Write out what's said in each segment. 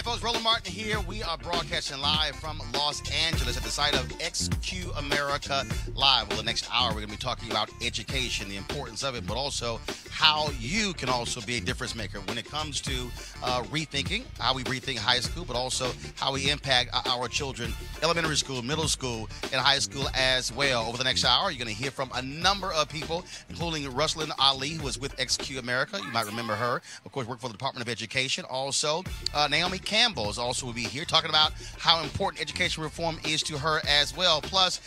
right, folks, Roland Martin here. We are broadcasting live from Los Angeles at the site of XQ America Live. Well, the next hour, we're going to be talking about education, the importance of it, but also how you can also be a difference maker when it comes to rethinking, how we rethink high school, but also how we impact our children, elementary school, middle school, and high school as well. Over the next hour, you're going to hear from a number of people, including Ruslan Ali, who was with XQ America. You might remember her. Of course, worked for the Department of Education. Also, Naomi Campbell is also will be here talking about how important education reform is to her as well. Plus,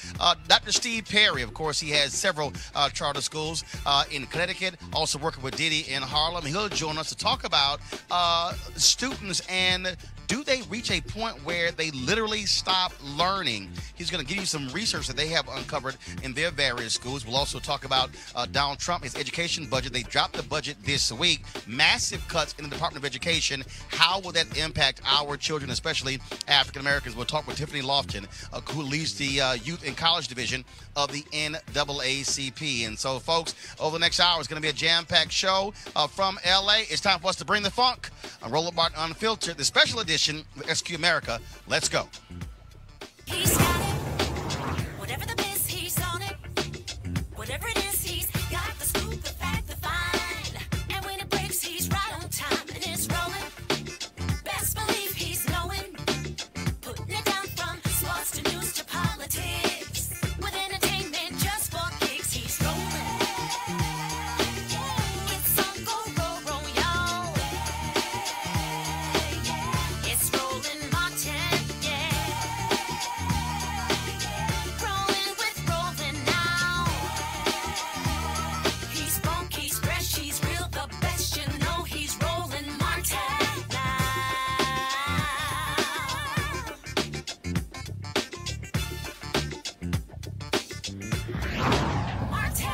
Dr. Steve Perry, of course, he has several charter schools in Connecticut, also working with Diddy in Harlem. He'll join us to talk about students and do they reach a point where they literally stop learning? He's going to give you some research that they have uncovered in their various schools. We'll also talk about Donald Trump, his education budget. They dropped the budget this week. Massive cuts in the Department of Education. How will that impact our children, especially African Americans? We'll talk with Tiffany Lofton, who leads the Youth and College Division of the NAACP. And so, folks, over the next hour, it's going to be a jam-packed show from L.A. It's time for us to bring the funk. I'm Roland Martin Unfiltered, the special edition of SQ America. Let's go. He's got it. Whatever the biz, he's on it. Whatever it is, he's got the scoop, the fact, the find. And when it breaks, he's right on time and it's rolling. Best believe he's knowing. Putting it down from sports to news to politics. With entertainment just for kicks, he's rolling. It's on go, roll, y'all. It's Roland Martin, yeah. Rolling with Roland now. He's funk, he's fresh, he's real, the best, you know he's Roland Martin now. Martin.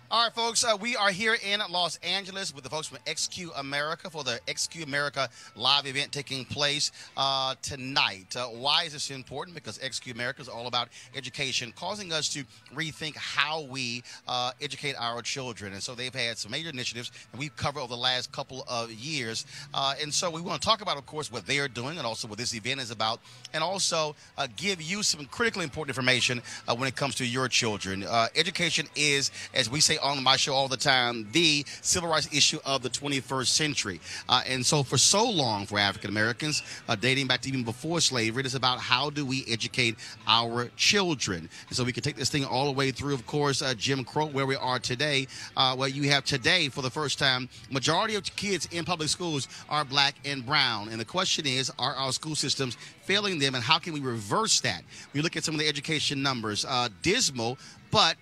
All right, folks, we are here in Los Angeles with the folks from XQ America for the XQ America live event taking place tonight. Why is this important? Because XQ America is all about education, causing us to rethink how we educate our children. And so they've had some major initiatives that we've covered over the last couple of years. And so we want to talk about, of course, what they are doing and also what this event is about, and also give you some critically important information when it comes to your children. Education is, as we say on my show all the time, the civil rights issue of the 21st century. And so for so long for African Americans, dating back to even before slavery, it is about how do we educate our children. And so we can take this thing all the way through, of course, Jim Crow, where we are today, where you have today, for the first time, majority of kids in public schools are black and brown. And the question is, are our school systems failing them, and how can we reverse that? We look at some of the education numbers, dismal, but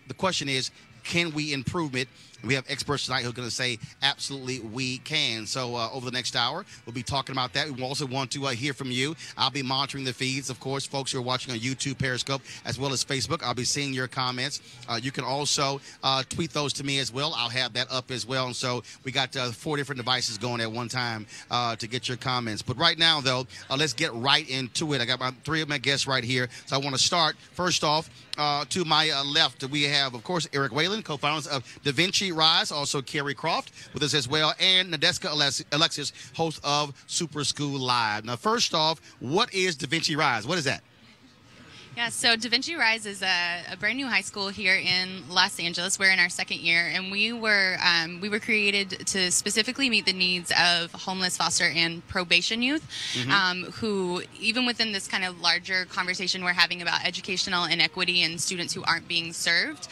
the question is, can we improve it? We have experts tonight who are going to say, absolutely, we can. So over the next hour, we'll be talking about that. We also want to hear from you. I'll be monitoring the feeds, of course, folks who are watching on YouTube, Periscope, as well as Facebook. I'll be seeing your comments. You can also tweet those to me as well. I'll have that up as well. And so we got 4 different devices going at one time to get your comments. But right now, though, let's get right into it. I got 3 of my guests right here. So I want to start, first off, to my left, we have, of course, Eric Whalen, co-founders of Da Vinci Rise, also Carrie Croft with us as well, and Nadeska Alexis, host of SuperSchool Live. Now, first off, what is Da Vinci Rise? What is that? Yeah, so Da Vinci Rise is a brand new high school here in Los Angeles. We're in our 2nd year, and we were created to specifically meet the needs of homeless, foster, and probation youth, who, even within this kind of larger conversation we're having about educational inequity and students who aren't being served,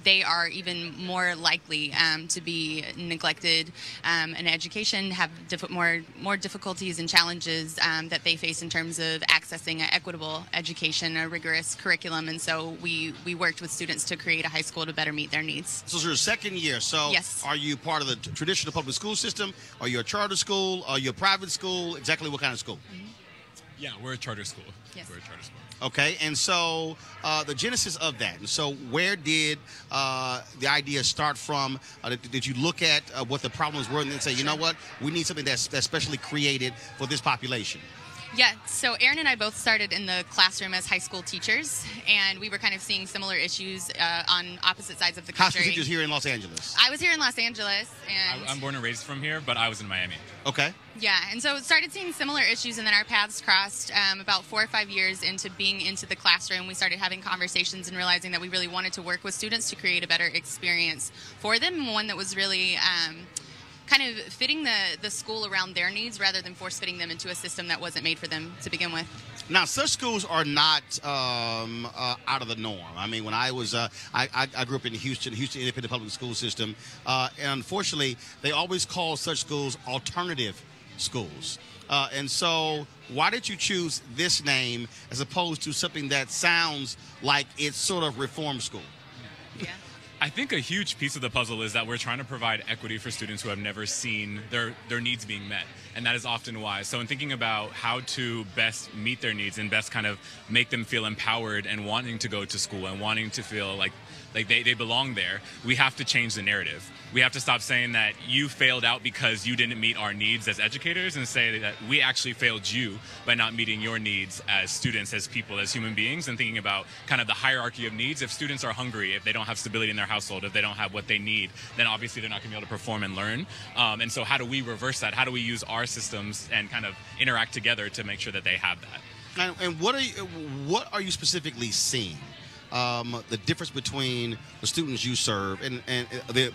they are even more likely to be neglected in education, have more difficulties and challenges that they face in terms of accessing an equitable education, a rigorous curriculum. And so we worked with students to create a high school to better meet their needs. So it's your 2nd year. So yes. Are you part of the traditional public school system? Are you a charter school? Are you a private school? Exactly what kind of school? Yeah, we're a charter school. Yes. We're a charter school. Okay, and so the genesis of that. And so where did the idea start from? Did you look at what the problems were and then say, you know what, we need something that's specially created for this population? Yeah, so Aaron and I both started in the classroom as high school teachers, and we were kind of seeing similar issues on opposite sides of the High country. school teachers here in Los Angeles. I was here in Los Angeles, and I'm born and raised from here, but I was in Miami. Okay. yeah, and so started seeing similar issues, and then our paths crossed about 4 or 5 years into being into the classroom. We started having conversations and realizing that we really wanted to work with students to create a better experience for them, one that was really kind of fitting the school around their needs rather than force-fitting them into a system that wasn't made for them to begin with. Now, such schools are not out of the norm. I mean, when I was, I grew up in Houston Independent Public School System, and unfortunately, they always call such schools alternative schools. And so, why did you choose this name as opposed to something that sounds like it's sort of reform school? Yeah. I think a huge piece of the puzzle is that we're trying to provide equity for students who have never seen their needs being met. And that is often why. So in thinking about how to best meet their needs and best kind of make them feel empowered and wanting to go to school and wanting to feel like they belong there, we have to change the narrative. We have to stop saying that you failed out because you didn't meet our needs as educators and say that we actually failed you by not meeting your needs as students, as people, as human beings, and thinking about kind of the hierarchy of needs. If students are hungry, if they don't have stability in their household, if they don't have what they need, then obviously they're not going to be able to perform and learn. And so how do we reverse that? How do we use our systems and kind of interact together to make sure that they have that? And what are you specifically seeing? The difference between the students you serve and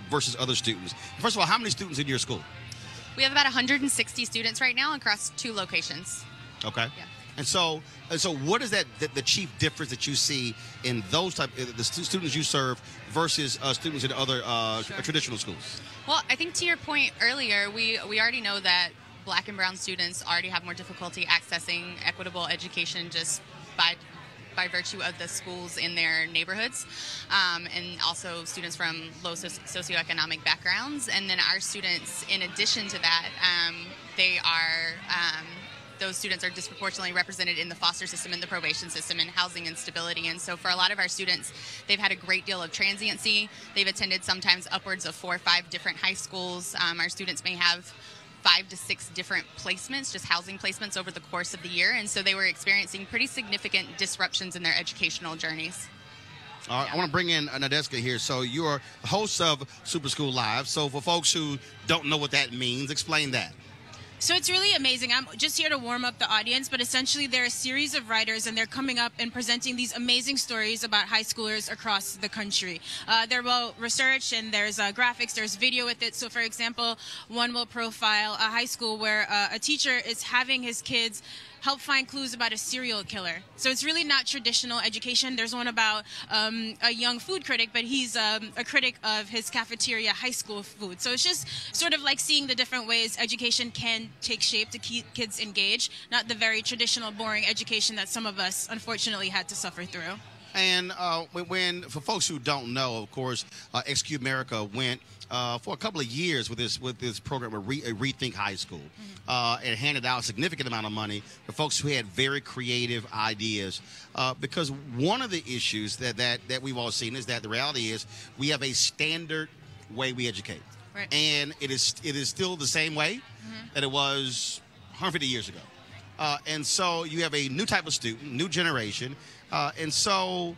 versus other students. First of all, how many students in your school? We have about 160 students right now across 2 locations. Okay. Yeah. And so what is the chief difference that you see in those the students you serve versus students in other Sure. traditional schools? Well, I think to your point earlier, we already know that Black and brown students already have more difficulty accessing equitable education just by virtue of the schools in their neighborhoods, and also students from low socioeconomic backgrounds. And then our students, in addition to that, those students are disproportionately represented in the foster system, in the probation system, in housing instability. And so for a lot of our students, they've had a great deal of transiency. They've attended sometimes upwards of 4 or 5 different high schools. Our students may have 5 to 6 different placements, just housing placements over the course of the year. And so they were experiencing pretty significant disruptions in their educational journeys. All right, I want to bring in Nadeska here. So you are host of SuperSchool Live. So for folks who don't know what that means, explain that. So it's really amazing. I'm just here to warm up the audience, but essentially they're a series of writers, and they're coming up and presenting these amazing stories about high schoolers across the country. They're well researched, and there's graphics, there's video with it. So for example, one will profile a high school where a teacher is having his kids help find clues about a serial killer. So it's really not traditional education. There's one about a young food critic, but he's a critic of his cafeteria high school food. So it's just sort of like seeing the different ways education can take shape to keep kids engaged, not the very traditional, boring education that some of us unfortunately had to suffer through. And for folks who don't know, of course, Execute America went for a couple of years with this program, Rethink High School, and handed out a significant amount of money for folks who had very creative ideas. Because one of the issues that we've all seen is that the reality is we have a standard way we educate, Right. and it is still the same way that it was 150 years ago. And so you have a new type of student, new generation. And so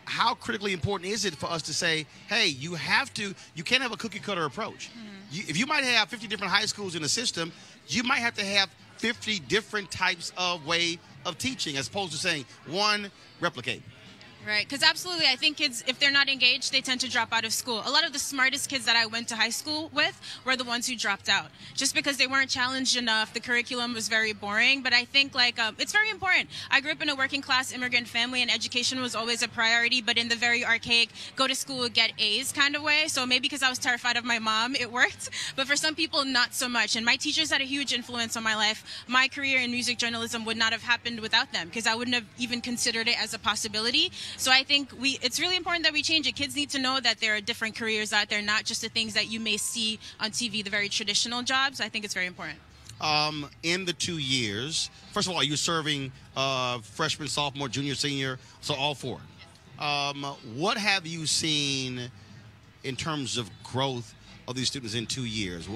how critically important is it for us to say, hey, you can't have a cookie cutter approach. If you might have 50 different high schools in the system, you might have to have 50 different types of way of teaching, as opposed to saying one, replicate. Right, because absolutely, I think kids, if they're not engaged, they tend to drop out of school. A lot of the smartest kids that I went to high school with were the ones who dropped out, just because they weren't challenged enough. The curriculum was very boring, but I think it's very important. I grew up in a working class immigrant family, and education was always a priority, but in the very archaic, go to school, get A's kind of way. So maybe because I was terrified of my mom, it worked, but for some people, not so much. And my teachers had a huge influence on my life. My career in music journalism would not have happened without them, because I wouldn't have even considered it as a possibility. So I think it's really important that we change it. Kids need to know that there are different careers out there, not just the things that you may see on TV, the very traditional jobs. I think it's very important. In the 2 years, first of all, are you serving freshman, sophomore, junior, senior, so all 4? What have you seen in terms of growth of these students in 2 years?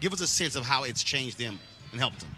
Give us a sense of how it's changed them and helped them.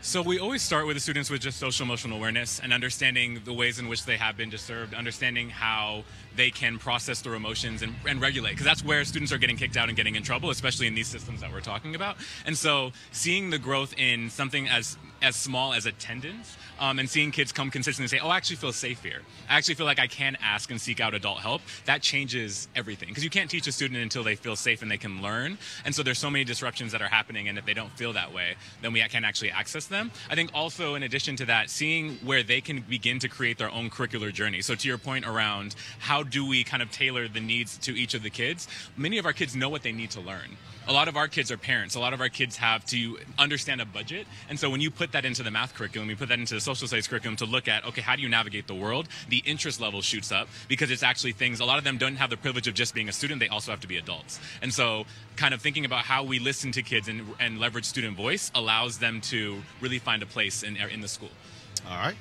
So we always start with the students with just social emotional awareness and understanding the ways in which they have been disturbed, understanding how they can process their emotions and regulate, because that's where students are getting kicked out and getting in trouble, especially in these systems that we're talking about. And so seeing the growth in something as small as attendance, and seeing kids come consistently say, oh, I actually feel safe here. I actually feel like I can ask and seek out adult help. That changes everything, because you can't teach a student until they feel safe and they can learn. And so there's so many disruptions that are happening, and if they don't feel that way, then we can actually access them. I think also, in addition to that, seeing where they can begin to create their own curricular journey. So to your point around how do we kind of tailor the needs to each of the kids, many of our kids know what they need to learn. A lot of our kids are parents. A lot of our kids have to understand a budget. And so when you put that into the math curriculum, you put that into the social studies curriculum to look at, okay, how do you navigate the world? The interest level shoots up, because it's actually things, a lot of them don't have the privilege of just being a student. They also have to be adults. And so kind of thinking about how we listen to kids and leverage student voice allows them to really find a place in the school. All right.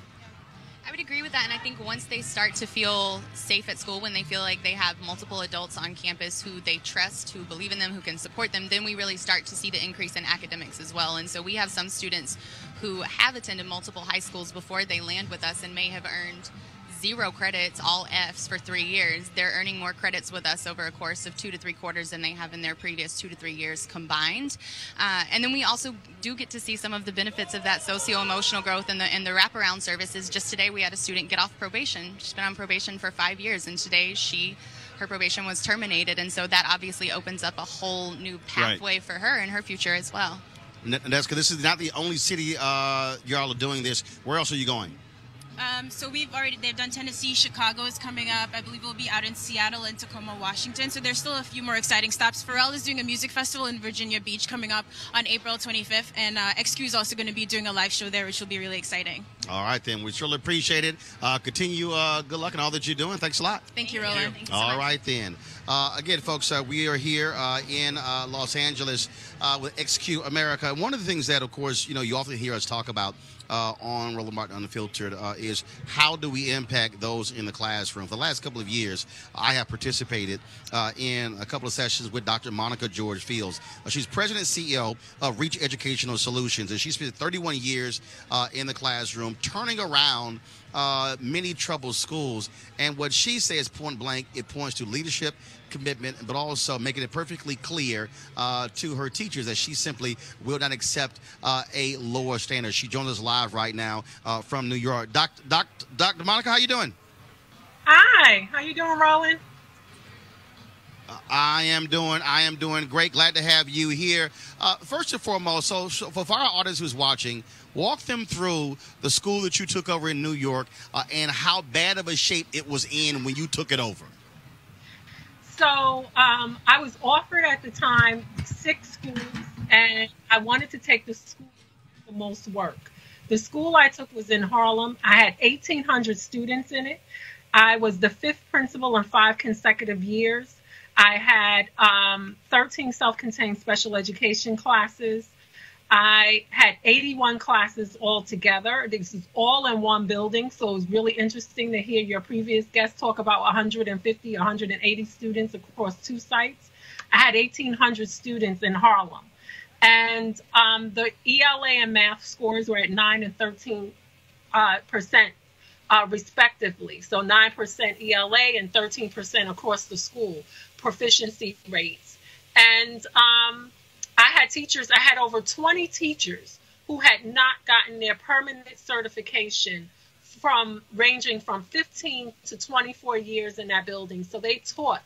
I would agree with that, and I think once they start to feel safe at school, when they feel like they have multiple adults on campus who they trust, who believe in them, who can support them, then we really start to see the increase in academics as well. And so we have some students who have attended multiple high schools before they land with us and may have earned 0 credits, all Fs for 3 years. They're earning more credits with us over a course of 2 to 3 quarters than they have in their previous 2 to 3 years combined. And then we also do get to see some of the benefits of that socio-emotional growth and the wraparound services. Just today we had a student get off probation. She's been on probation for 5 years, and today her probation was terminated, and so that obviously opens up a whole new pathway for her and her future as well. And that's because this is not the only city y'all are doing this. Where else are you going? So they've done Tennessee, Chicago is coming up. I believe we'll be out in Seattle and Tacoma, Washington. So there's still a few more exciting stops. Pharrell is doing a music festival in Virginia Beach coming up on April 25th. And XQ is also going to be doing a live show there, which will be really exciting. All right, then. We surely appreciate it. Continue good luck in all that you're doing. Thanks a lot. Thank you, Roland. Thank you so all much. right, then. Again, folks, we are here in Los Angeles with XQ America. One of the things that, of course, you often hear us talk about on Roland Martin Unfiltered is how do we impact those in the classroom. For the last couple of years, I have participated in a couple of sessions with Dr. Monica George Fields. She's president and CEO of Reach Educational Solutions, and she spent 31 years in the classroom turning around many troubled schools. And what she says, point blank, it points to leadership, commitment, but also making it perfectly clear to her teachers that she simply will not accept a lower standard. She joins us live right now from New York. Dr. Monica, how you doing? Hi, how you doing, Roland? I am doing great. Glad to have you here. First and foremost, so for our audience who's watching, walk them through the school that you took over in New York and how bad of a shape it was in when you took it over. So I was offered at the time 6 schools, and I wanted to take the school with the most work. The school I took was in Harlem. I had 1,800 students in it. I was the 5th principal in 5 consecutive years. I had 13 self-contained special education classes. I had 81 classes altogether. This is all in one building, so it was really interesting to hear your previous guest talk about 150, 180 students across 2 sites. I had 1,800 students in Harlem. And the ELA and math scores were at 9 and 13%, respectively. So 9% ELA and 13% across the school proficiency rates. And I had over 20 teachers who had not gotten their permanent certification ranging from 15 to 24 years in that building. So they taught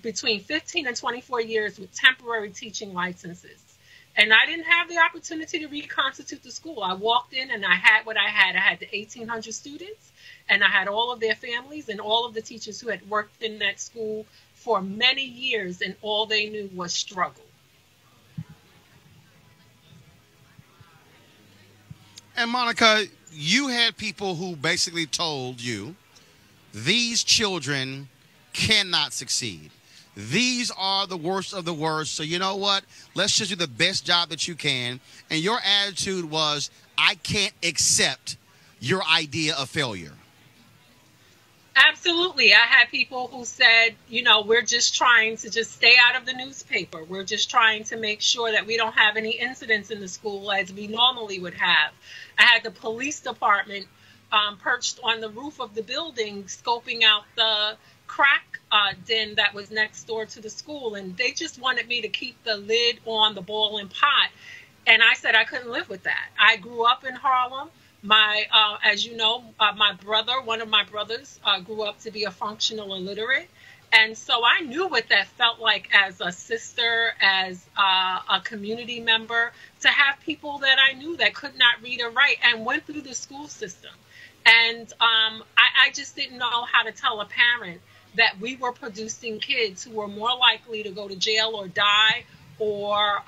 between 15 and 24 years with temporary teaching licenses. And I didn't have the opportunity to reconstitute the school. I walked in and I had what I had. I had the 1,800 students, and I had all of their families and all of the teachers who had worked in that school for many years, and all they knew was struggle. And Monica, you had people who basically told you these children cannot succeed. These are the worst of the worst. So you know what? Let's just do the best job that you can. And your attitude was, I can't accept your idea of failure. Absolutely. I had people who said, we're just trying to just stay out of the newspaper. We're just trying to make sure that we don't have any incidents in the school as we normally would have. I had the police department perched on the roof of the building, scoping out the crack den that was next door to the school. And they just wanted me to keep the lid on the boiling pot. And I said I couldn't live with that. I grew up in Harlem. As you know, one of my brothers grew up to be a functional illiterate. And so I knew what that felt like as a sister, as a community member, to have people that I knew that could not read or write and went through the school system. And I just didn't know how to tell a parent that we were producing kids who were more likely to go to jail or die or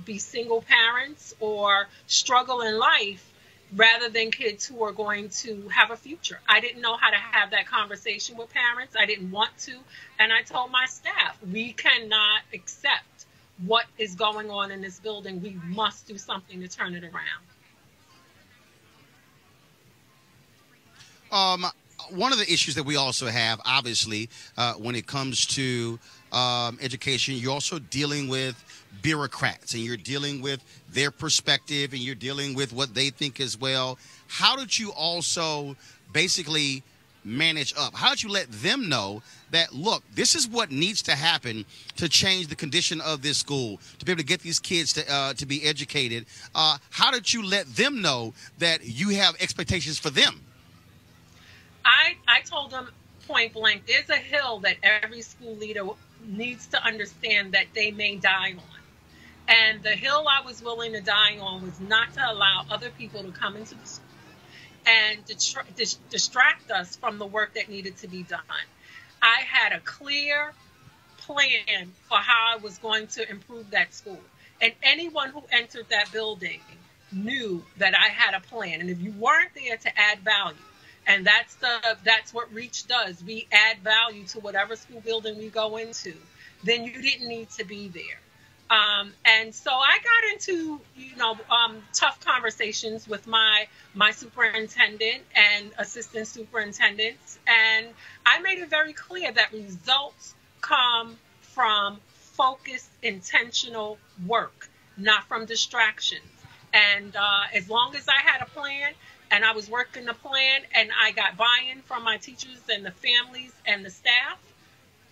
be single parents or struggle in life, rather than kids who are going to have a future. I didn't know how to have that conversation with parents. I didn't want to. And I told my staff, we cannot accept what is going on in this building. We must do something to turn it around. One of the issues that we also have, obviously, when it comes to education, you're also dealing with bureaucrats, and you're dealing with their perspective, and you're dealing with what they think as well. How did you also basically manage up? How did you let them know that, look, this is what needs to happen to change the condition of this school, to be able to get these kids to be educated? How did you let them know that you have expectations for them? I told them point blank, there's a hill that every school leader needs to understand that they may die on. And the hill I was willing to die on was not to allow other people to come into the school and distract us from the work that needed to be done. I had a clear plan for how I was going to improve that school. And anyone who entered that building knew that I had a plan. And if you weren't there to add value, and that's what Reach does, we add value to whatever school building we go into, then you didn't need to be there. And so I got into, tough conversations with my superintendent and assistant superintendents. And I made it very clear that results come from focused, intentional work, not from distractions. And as long as I had a plan and I was working the plan and I got buy-in from my teachers and the families and the staff,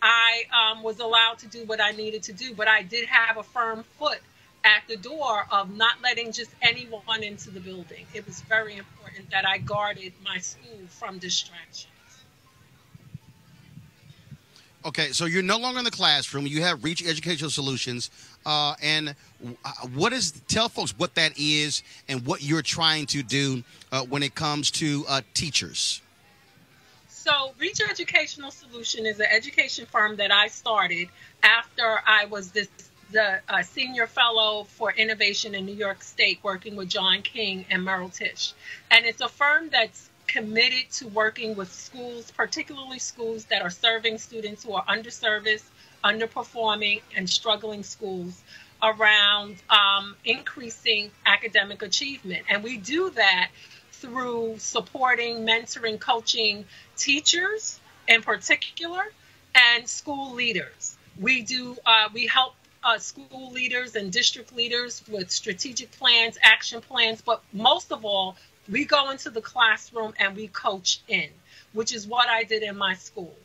I was allowed to do what I needed to do. But I did have a firm foot at the door of not letting just anyone into the building. It was very important that I guarded my school from distractions. Okay, so you're no longer in the classroom. You have Reach Educational Solutions. And tell folks what that is and what you're trying to do when it comes to teachers. So Reach Educational Solution is an education firm that I started after I was the senior fellow for innovation in New York State, working with John King and Merrill Tisch. And it's a firm that's committed to working with schools, particularly schools that are serving students who are underserviced, underperforming, and struggling schools, around increasing academic achievement. And we do that through supporting, mentoring, coaching teachers in particular and school leaders. We help school leaders and district leaders with strategic plans, action plans, but most of all, we go into the classroom and we coach in, which is what I did in my school.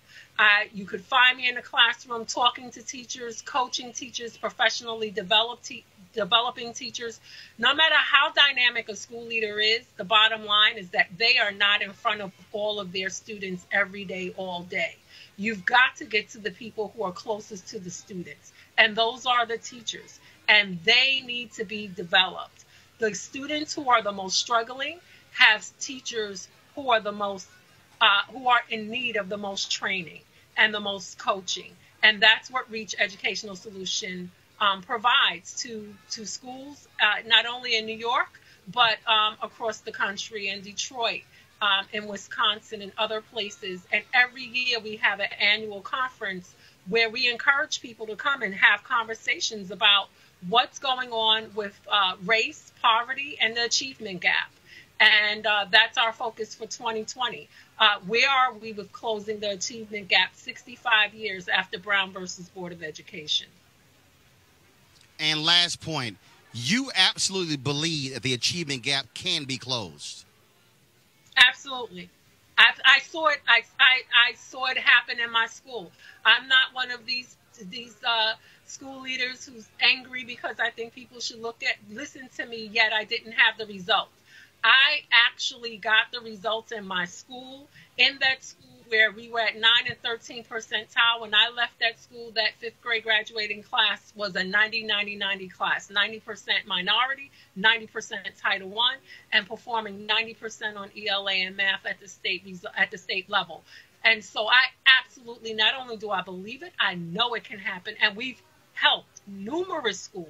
You could find me in the classroom talking to teachers, coaching teachers, professionally developing teachers. No matter how dynamic a school leader is, the bottom line is that they are not in front of all of their students every day, all day. You've got to get to the people who are closest to the students, and those are the teachers, and they need to be developed. The students who are the most struggling have teachers who are the most who are in need of the most training and the most coaching. And that's what Reach Educational Solution provides to schools, not only in New York, but across the country, in Detroit, in Wisconsin, and other places. And every year we have an annual conference where we encourage people to come and have conversations about what's going on with race, poverty, and the achievement gap. And that's our focus for 2020. Where are we with closing the achievement gap 65 years after Brown versus Board of Education? And last point, you absolutely believe that the achievement gap can be closed. Absolutely. I saw it. I saw it happen in my school. I'm not one of these school leaders who's angry because I think people should listen to me, yet I didn't have the results. I actually got the results in my school, in that school where we were at 9 and 13 percentile. When I left that school, that 5th grade graduating class was a 90-90-90 class, 90% minority, 90% Title I, and performing 90% on ELA and math at the state level. And so I absolutely, not only do I believe it, I know it can happen. And we've helped numerous schools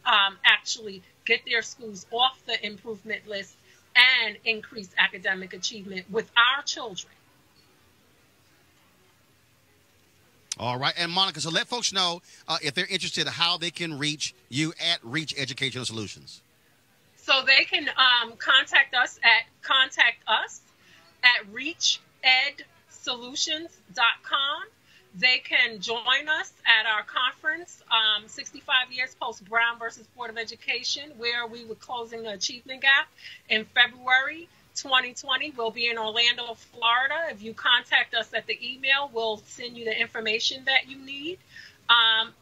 actually get their schools off the improvement list and increase academic achievement with our children. All right. And Monica, so let folks know if they're interested, how they can reach you at Reach Educational Solutions. So they can contact us at reachedsolutions.com. They can join us at our conference, 65 years post Brown versus Board of Education, where we were closing the achievement gap in February 2020. We'll be in Orlando, Florida. If you contact us at the email, we'll send you the information that you need.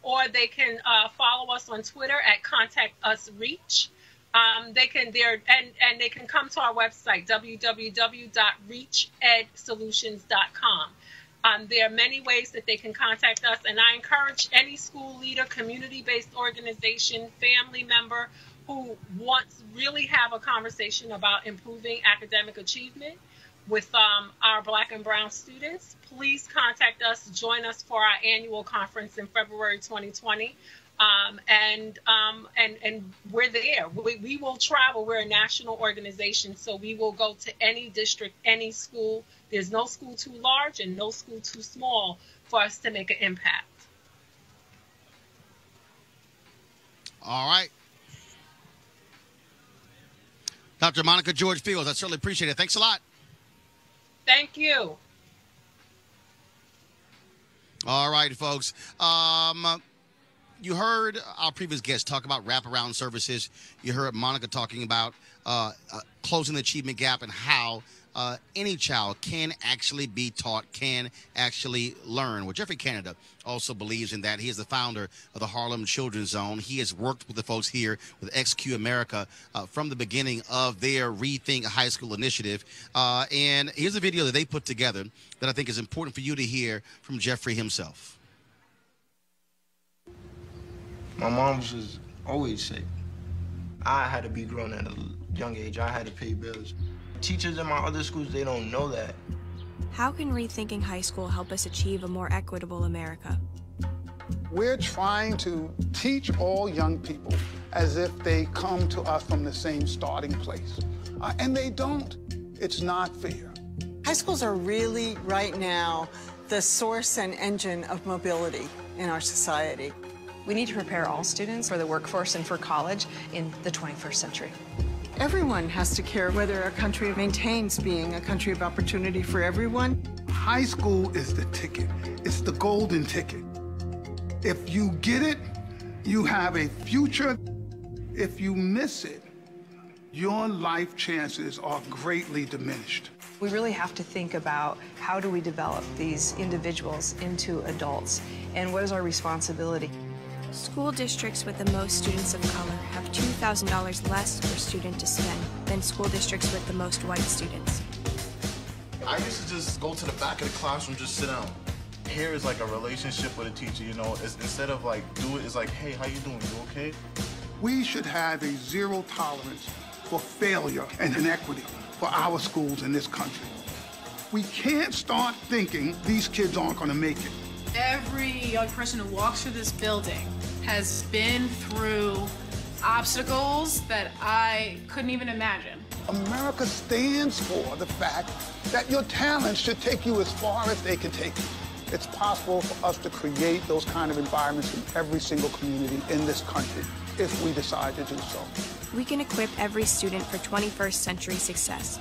Or they can follow us on Twitter at ContactUsReach. They can come to our website, www.reachedsolutions.com. There are many ways that they can contact us, and I encourage any school leader, community-based organization, family member who wants to really have a conversation about improving academic achievement with our Black and Brown students. Please contact us, join us for our annual conference in February 2020. And we're there. We will travel. We're a national organization, so we will go to any district, any school. There's no school too large and no school too small for us to make an impact. All right. Dr. Monica George Fields, I certainly appreciate it. Thanks a lot. Thank you. All right, folks. You heard our previous guest talk about wraparound services. You heard Monica talking about closing the achievement gap and how any child can actually be taught, can actually learn. Well, Jeffrey Canada also believes in that. He is the founder of the Harlem Children's Zone. He has worked with the folks here with XQ America from the beginning of their Rethink High School initiative. And here's a video that they put together that I think is important for you to hear from Jeffrey himself. My mom was always sick. I had to be grown at a young age. I had to pay bills. Teachers in my other schools, they don't know that. How can Rethinking High School help us achieve a more equitable America? We're trying to teach all young people as if they come to us from the same starting place. And they don't. It's not fair. High schools are really, right now, the source and engine of mobility in our society. We need to prepare all students for the workforce and for college in the 21st century. Everyone has to care whether our country maintains being a country of opportunity for everyone. High school is the ticket. It's the golden ticket. If you get it, you have a future. If you miss it, your life chances are greatly diminished. We really have to think about how do we develop these individuals into adults, and what is our responsibility? School districts with the most students of color have $2,000 less per student to spend than school districts with the most white students. I used to just go to the back of the classroom, just sit down. Here is like a relationship with a teacher, you know, instead of like do it, it's like, hey, how you doing, you okay? We should have a zero tolerance for failure and inequity for our schools in this country. We can't start thinking these kids aren't going to make it. Every young person who walks through this building has been through obstacles that I couldn't even imagine. America stands for the fact that your talents should take you as far as they can take you. It's possible for us to create those kind of environments in every single community in this country. if we decide to do so. We can equip every student for 21st century success.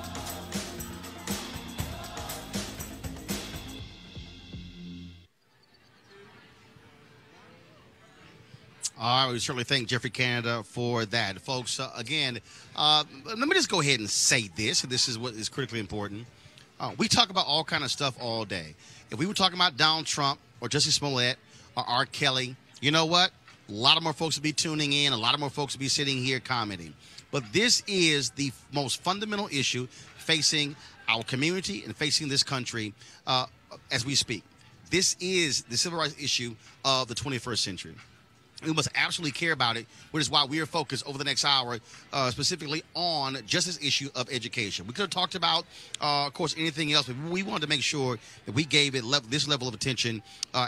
All right, we certainly thank Jeffrey Canada for that. Folks, again, let me just go ahead and say this, and this is what is critically important. We talk about all kind of stuff all day. If we were talking about Donald Trump or Jussie Smollett or R. Kelly, you know what? A lot of more folks would be tuning in. A lot of more folks would be sitting here commenting. But this is the most fundamental issue facing our community and facing this country as we speak. This is the civil rights issue of the 21st century. We must absolutely care about it, which is why we are focused over the next hour specifically on just this issue of education. We could have talked about, of course, anything else, but we wanted to make sure that we gave it this level of attention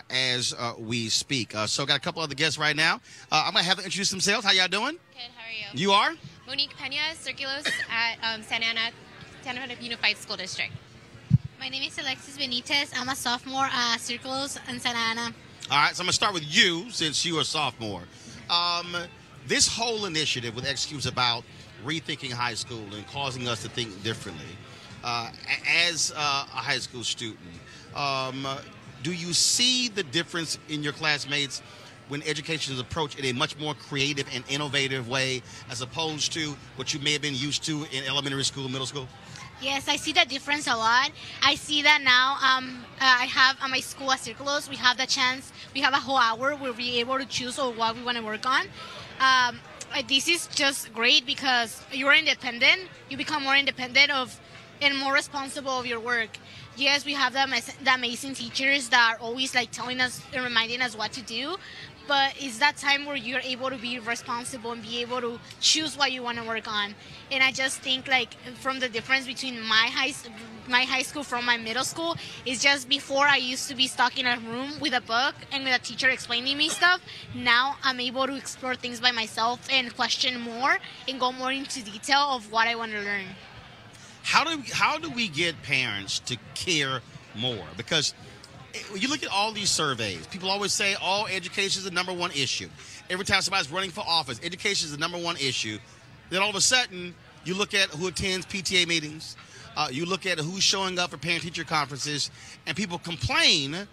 as we speak. So got a couple other guests right now. I'm going to have them introduce themselves. How y'all doing? Good, how are you? You are? Monique Pena, Circulos at Santa Ana Unified School District. My name is Alexis Benitez. I'm a sophomore at Circulos in Santa Ana. All right, so I'm going to start with you since you are a sophomore. This whole initiative with XQ is about rethinking high school and causing us to think differently. As a high school student, do you see the difference in your classmates when education is approached in a much more creative and innovative way as opposed to what you may have been used to in elementary school, middle school? Yes, I see the difference a lot. I see that now I have at my school at Circulos, we have the chance, we have a whole hour where we're able to choose what we want to work on. This is just great because you're independent. You become more independent and more responsible of your work. Yes, we have the amazing teachers that are always like telling us and reminding us what to do. But it's that time where you're able to be responsible and be able to choose what you want to work on. And I just think like from the difference between my high school from my middle school is just before I used to be stuck in a room with a book and with a teacher explaining me stuff. Now I'm able to explore things by myself and question more and go more into detail of what I want to learn. How do we get parents to care more? Because you look at all these surveys, people always say, oh, education is the number one issue. Every time somebody's running for office, education is the number one issue. Then all of a sudden, you look at who attends PTA meetings, you look at who's showing up for parent-teacher conferences, and people complain,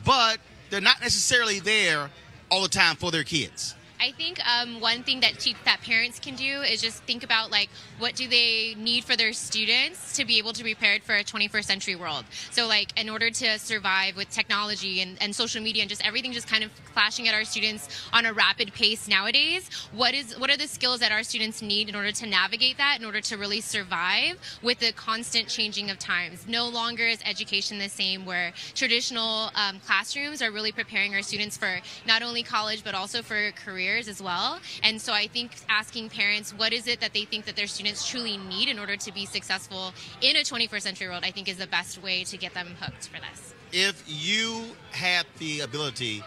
but they're not necessarily there all the time for their kids. I think one thing that parents can do is just think about like what do they need for their students to be able to be prepared for a 21st century world. So like in order to survive with technology and social media and just everything just kind of clashing at our students on a rapid pace nowadays, what are the skills that our students need in order to navigate that, in order to really survive with the constant changing of times? No longer is education the same where traditional classrooms are really preparing our students for not only college but also for careers as well. And so I think asking parents what is it that they think that their students truly need in order to be successful in a 21st century world, I think is the best way to get them hooked for this. If you had the ability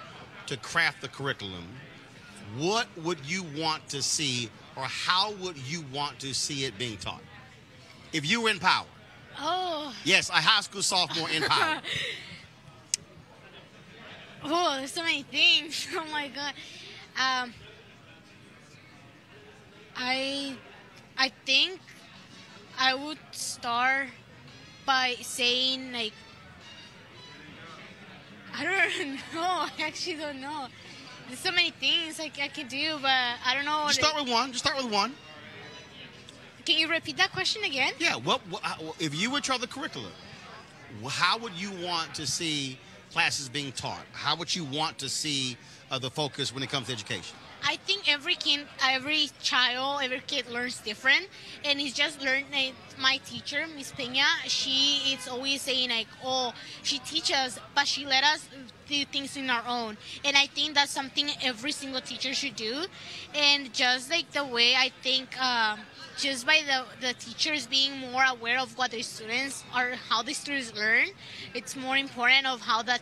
to craft the curriculum, what would you want to see or how would you want to see it being taught? If you were in power. Oh. Yes, a high school sophomore in power. Oh, there's so many things. Oh my God. I think I would start by saying like I don't know. I actually don't know. There's so many things I could do, but I don't know. Just start with one. Just start with one. Can you repeat that question again? Yeah. What if you were trying the curriculum? How would you want to see classes being taught? How would you want to see the focus when it comes to education? I think every child, every kid learns different, and it's just learned. Like, my teacher, Miss Peña, she is always saying like, "Oh, she teaches, but she let us do things in our own." And I think that's something every single teacher should do. And just like the way I think, just by the teachers being more aware of what their students or how the students learn, it's more important of how the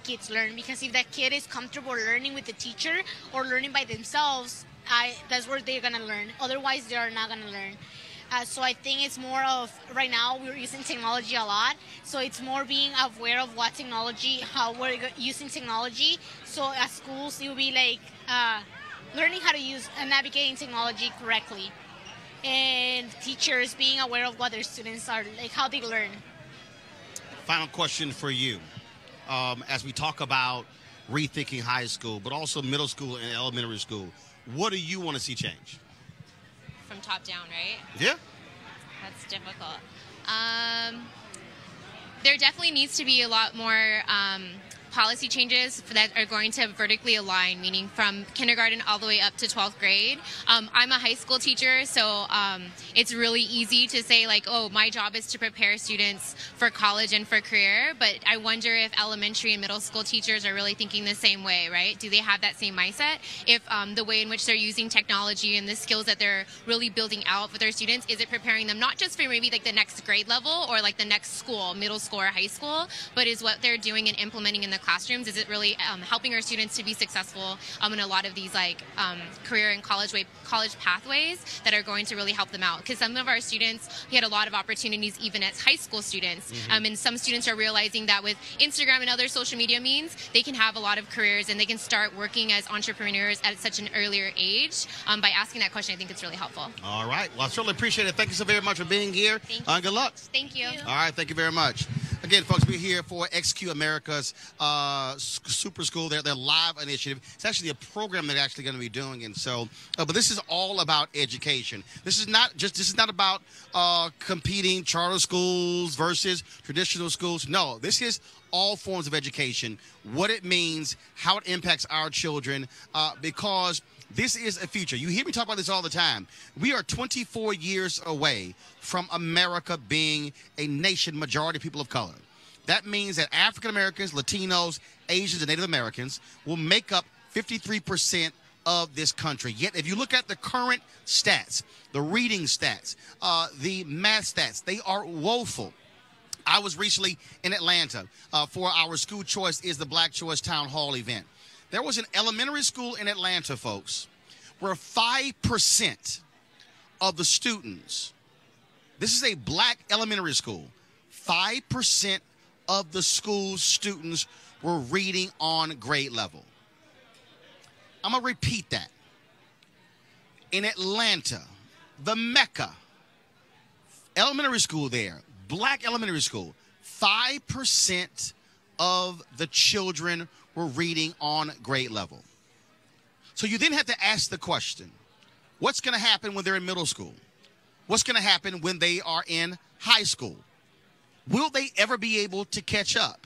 kids learn. Because if the kid is comfortable learning with the teacher or learning by themselves, that's where they're gonna learn. Otherwise, they are not gonna learn. So I think it's more of, right now we're using technology a lot, so it's more being aware of what technology, how we're using technology. So at schools, it will be like learning how to use and navigating technology correctly, and teachers being aware of what their students are, like how they learn. Final question for you. As we talk about rethinking high school, but also middle school and elementary school, what do you want to see change? From top down, right? Yeah. That's difficult. There definitely needs to be a lot more policy changes that are going to vertically align, meaning from kindergarten all the way up to 12th grade. I'm a high school teacher, so it's really easy to say like, oh, my job is to prepare students for college and for career, but I wonder if elementary and middle school teachers are really thinking the same way, right? Do they have that same mindset? If the way in which they're using technology and the skills that they're really building out for their students, is it preparing them not just for maybe like the next grade level or like the next school, middle school or high school, but is what they're doing and implementing in the classrooms, is it really helping our students to be successful in a lot of these like career and college pathways that are going to really help them out? Because some of our students, we had a lot of opportunities even as high school students, and some students are realizing that with Instagram and other social media means, they can have a lot of careers and they can start working as entrepreneurs at such an earlier age. By asking that question, I think it's really helpful. All right. Well, I certainly appreciate it. Thank you so very much for being here. Thank you. Good luck. Thank you. All right. Thank you very much. Again, folks, we're here for XQ America's SuperSchool, their live initiative. It's actually a program they're actually going to be doing, and so, but this is all about education. This is not about competing charter schools versus traditional schools. No, this is all forms of education, what it means, how it impacts our children, because this is a future. You hear me talk about this all the time. We are 24 years away from America being a nation majority people of color. That means that African Americans, Latinos, Asians, and Native Americans will make up 53% of this country. Yet, if you look at the current stats, the reading stats, the math stats, they are woeful. I was recently in Atlanta for our School Choice is the Black Choice Town Hall event. There was an elementary school in Atlanta, folks, where 5% of the students, this is a black elementary school, 5% of the school's students were reading on grade level. I'm going to repeat that. In Atlanta, the Mecca, elementary school there, black elementary school, 5% of the children were reading on grade level. So you then have to ask the question, what's going to happen when they're in middle school? What's going to happen when they are in high school? Will they ever be able to catch up?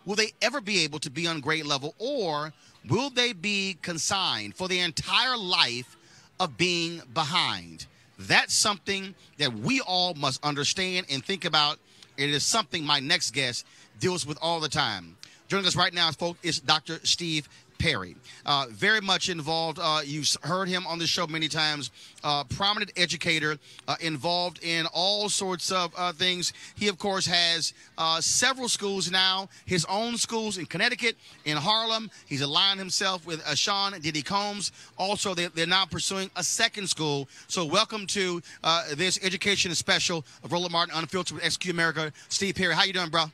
Will they ever be able to be on grade level, or will they be consigned for the entire life of being behind? That's something that we all must understand and think about. It is something my next guest deals with all the time. Joining us right now, folks, is Dr. Steve Perry. Very much involved. You've heard him on the show many times. Prominent educator, involved in all sorts of things. He, of course, has several schools now, his own schools in Connecticut, in Harlem. He's aligned himself with Sean Diddy Combs. Also, they're now pursuing a second school. So welcome to this education special of Roland Martin Unfiltered with XQ America. Steve Perry, how you doing, bro?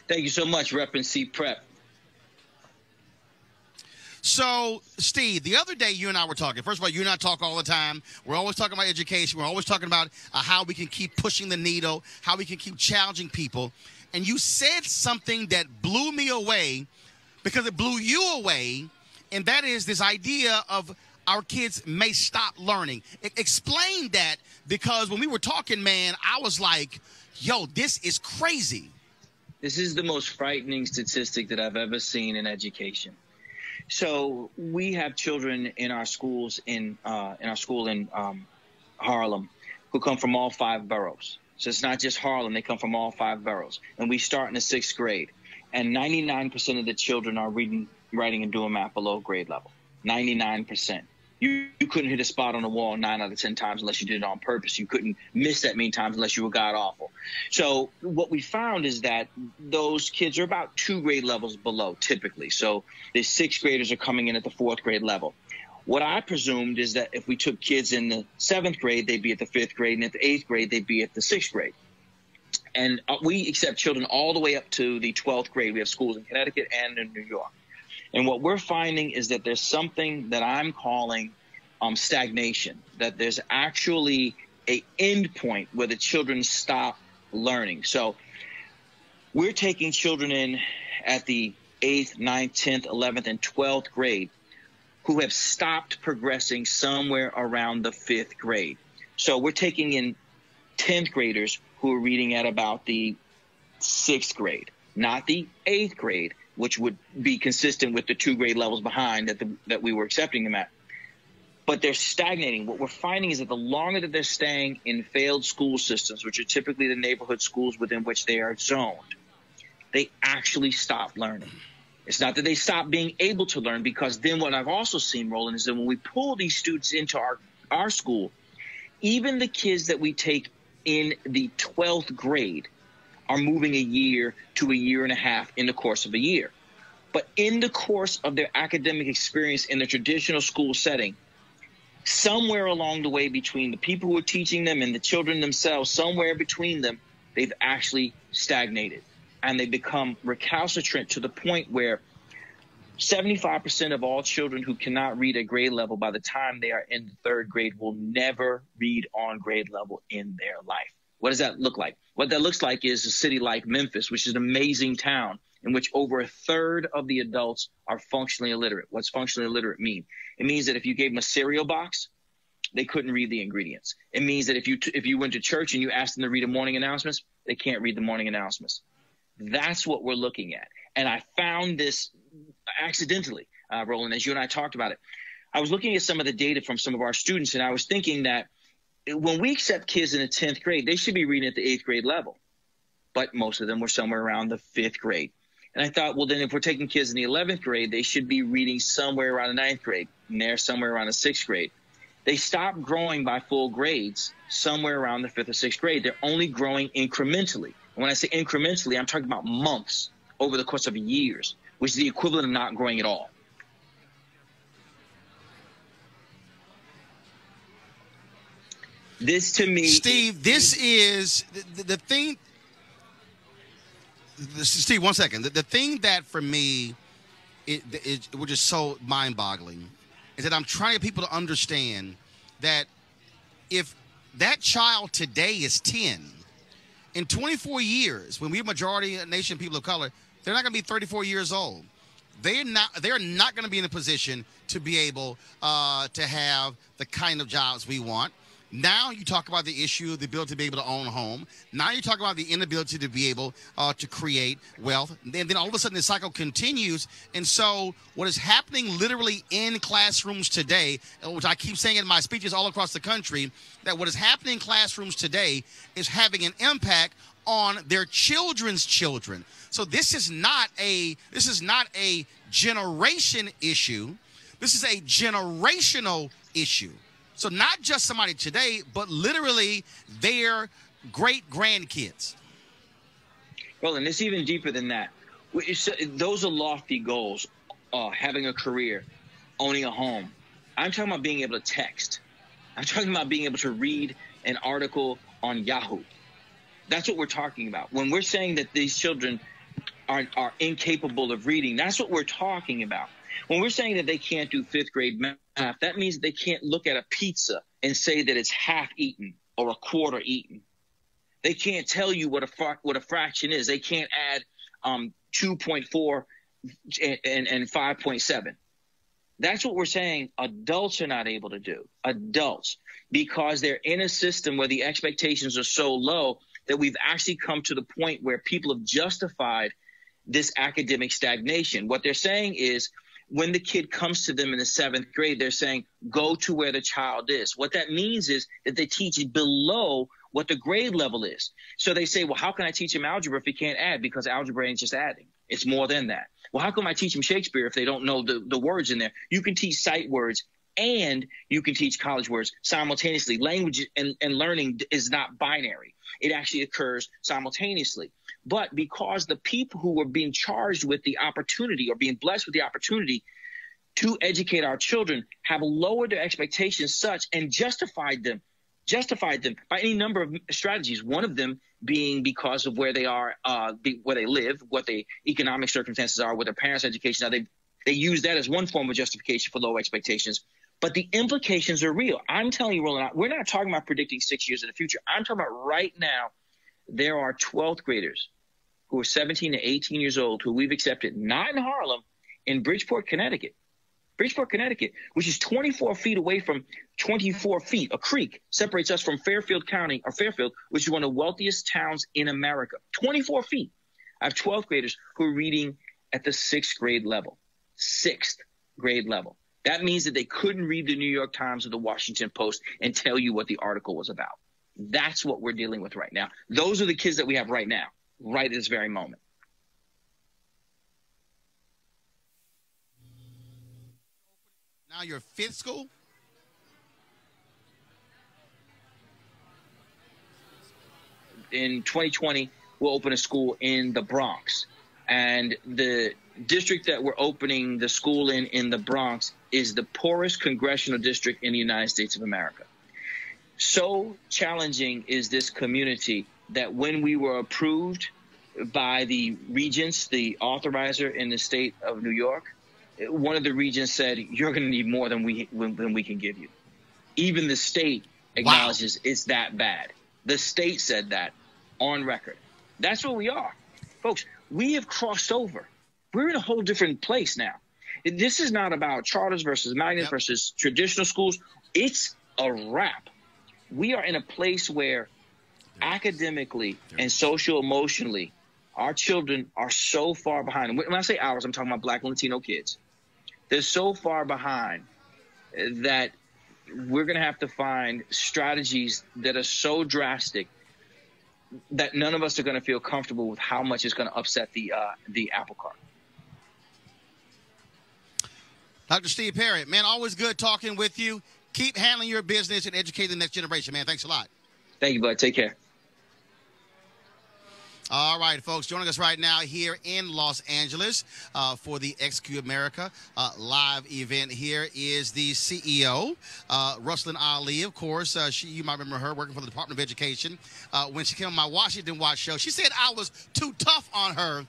Thank you so much, Rep and C Prep. So, Steve, the other day you and I were talking. First of all, you and I talk all the time. We're always talking about education. We're always talking about how we can keep pushing the needle, how we can keep challenging people. And you said something that blew me away because it blew you away, and that is this idea of our kids may stop learning. Explain that, because when we were talking, man, I was like, yo, this is crazy. This is the most frightening statistic that I've ever seen in education. So we have children in our schools in Harlem who come from all 5 boroughs. So it's not just Harlem; they come from all 5 boroughs. And we start in the 6th grade, and 99% of the children are reading, writing, and doing math below grade level. 99%. You couldn't hit a spot on the wall 9 out of 10 times unless you did it on purpose. You couldn't miss that many times unless you were god awful. So what we found is that those kids are about 2 grade levels below typically. So the 6th graders are coming in at the 4th grade level. What I presumed is that if we took kids in the 7th grade, they'd be at the 5th grade, and at the 8th grade, they'd be at the 6th grade. And we accept children all the way up to the 12th grade. We have schools in Connecticut and in New York. And what we're finding is that there's something that I'm calling stagnation, that there's actually a end point where the children stop learning. So we're taking children in at the 8th, 9th, 10th, 11th, and 12th grade who have stopped progressing somewhere around the 5th grade. So we're taking in 10th graders who are reading at about the 6th grade, not the 8th grade, which would be consistent with the 2 grade levels behind that we were accepting them at. But they're stagnating. What we're finding is that the longer that they're staying in failed school systems, which are typically the neighborhood schools within which they are zoned, they actually stop learning. It's not that they stop being able to learn, because then what I've also seen, Roland, is that when we pull these students into our school, even the kids that we take in the 12th grade are moving a year to a year and a half in the course of a year. But in the course of their academic experience in the traditional school setting, somewhere along the way between the people who are teaching them and the children themselves, somewhere between them, they've actually stagnated. And they become recalcitrant to the point where 75% of all children who cannot read at grade level by the time they are in the 3rd grade will never read on grade level in their life. What does that look like? What that looks like is a city like Memphis, which is an amazing town in which over a third of the adults are functionally illiterate. What's functionally illiterate mean? It means that if you gave them a cereal box, they couldn't read the ingredients. It means that if you went to church and you asked them to read the morning announcements, they can't read the morning announcements. That's what we're looking at. And I found this accidentally, Roland, as you and I talked about it. I was looking at some of the data from some of our students, and I was thinking that when we accept kids in the 10th grade, they should be reading at the 8th grade level. But most of them were somewhere around the 5th grade. And I thought, well, then if we're taking kids in the 11th grade, they should be reading somewhere around the 9th grade, and they're somewhere around the 6th grade. They stopped growing by full grades somewhere around the 5th or 6th grade. They're only growing incrementally. And when I say incrementally, I'm talking about months over the course of years, which is the equivalent of not growing at all. This to me, Steve, this is the thing. Steve, 1 second. The thing that for me, which is so mind-boggling, is that I'm trying to get people to understand that if that child today is 10, in 24 years, when we're majority nation people of color, they're not going to be 34 years old. They're not going to be in a position to be able to have the kind of jobs we want. Now you talk about the issue of the ability to be able to own a home. Now you talk about the inability to be able to create wealth. And then all of a sudden the cycle continues. And so what is happening literally in classrooms today, which I keep saying in my speeches all across the country, that what is happening in classrooms today is having an impact on their children's children. So this is not a generation issue. This is a generational issue. So not just somebody today, but literally their great-grandkids. Well, and it's even deeper than that. Those are lofty goals, having a career, owning a home. I'm talking about being able to text. I'm talking about being able to read an article on Yahoo. That's what we're talking about. When we're saying that these children are incapable of reading, that's what we're talking about. When we're saying that they can't do 5th grade math, that means that they can't look at a pizza and say that it's half eaten or a quarter eaten. They can't tell you what a fraction is. They can't add 2.4 and 5.7. That's what we're saying adults are not able to do. Adults, because they're in a system where the expectations are so low that we've actually come to the point where people have justified this academic stagnation. What they're saying is, when the kid comes to them in the 7th grade, they're saying, go to where the child is. What that means is that they teach below what the grade level is. So they say, well, how can I teach him algebra if he can't add? Because algebra ain't just adding. It's more than that. Well, how come I teach them Shakespeare if they don't know the words in there? You can teach sight words and you can teach college words simultaneously. Language and learning is not binary. It actually occurs simultaneously. But because the people who were being charged with the opportunity or being blessed with the opportunity to educate our children have lowered their expectations such and justified them by any number of strategies, one of them being because of where they are, where they live, what the economic circumstances are, what their parents' education are. They use that as one form of justification for low expectations. But the implications are real. I'm telling you, Roland, we're not talking about predicting 6 years in the future. I'm talking about right now, there are 12th graders who are 17 to 18 years old who we've accepted, not in Harlem, in Bridgeport, Connecticut. Bridgeport, Connecticut, which is 24 feet away from 24 feet, a creek separates us from Fairfield County, or Fairfield, which is one of the wealthiest towns in America. 24 feet. I have 12th graders who are reading at the 6th grade level. 6th grade level. That means that they couldn't read the New York Times or the Washington Post and tell you what the article was about. That's what we're dealing with right now. Those are the kids that we have right now, right at this very moment. Now your 5th school? In 2020, we'll open a school in the Bronx. And the district that we're opening the school in the Bronx is the poorest congressional district in the United States of America. So challenging is this community that when we were approved by the regents, the authorizer in the state of New York, one of the regents said, you're going to need more than we can give you. Even the state acknowledges it's that bad. The state said that on record. That's where we are. Folks, we have crossed over. We're in a whole different place now. This is not about charters versus magnets versus traditional schools. It's a wrap. We are in a place where academically and social-emotionally, our children are so far behind. When I say ours, I'm talking about Black and Latino kids. They're so far behind that we're going to have to find strategies that are so drastic that none of us are going to feel comfortable with how much it's going to upset the apple cart. Dr. Steve Perry, man, always good talking with you. Keep handling your business and educating the next generation, man. Thanks a lot. Thank you, bud. Take care. All right, folks, joining us right now here in Los Angeles for the XQ America live event here is the CEO, Ruslan Ali, of course. You might remember her working for the Department of Education. When she came on my Washington Watch show, she said I was too tough on her.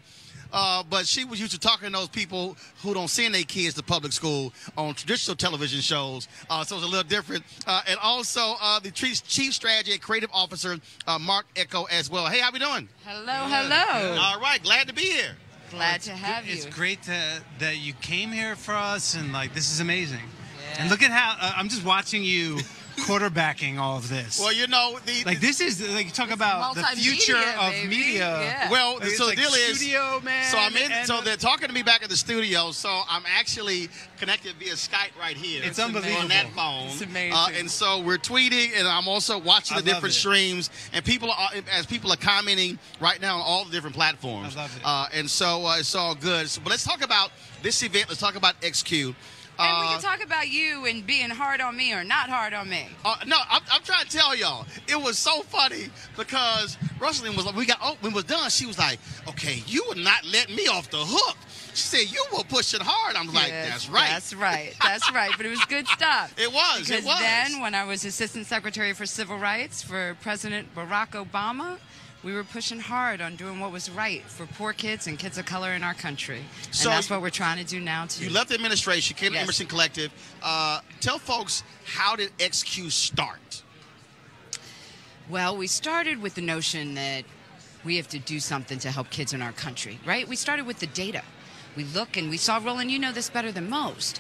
But she was used to talking to those people who don't send their kids to public school on traditional television shows. So it's a little different. And also the Chief Strategy and Creative Officer, Mark Echo, as well. Hey, how we doing? Hello, hello. All right, glad to be here. Glad to have you. It's great that you came here for us, and like this is amazing. Yeah. And look at how I'm just watching you quarterbacking all of this. Well, you know, this is like you talk about the future of media. Yeah. Well, like, so the deal is, studio, man, so I'm in. So they're talking to me back at the studio. So I'm actually connected via Skype right here. It's unbelievable on that phone. It's amazing. And so we're tweeting, and I'm also watching the different streams, and people are commenting right now on all the different platforms. I love it. And so it's all good. So, but let's talk about this event. Let's talk about XQ. And we can talk about you and being hard on me or not hard on me. No, I'm trying to tell y'all. It was so funny because Ruslan was like, when it was done, she was like, okay, you would not let me off the hook. She said, you were pushing hard. I'm like, that's right. That's right. That's right. But it was good stuff. It was. Because then when I was Assistant Secretary for Civil Rights for President Barack Obama, we were pushing hard on doing what was right for poor kids and kids of color in our country. And so that's what we're trying to do now, too. You left the administration, came to Emerson Collective. Tell folks, how did XQ start? Well, we started with the notion that we have to do something to help kids in our country, right? We started with the data. We look and we saw, Roland, you know this better than most,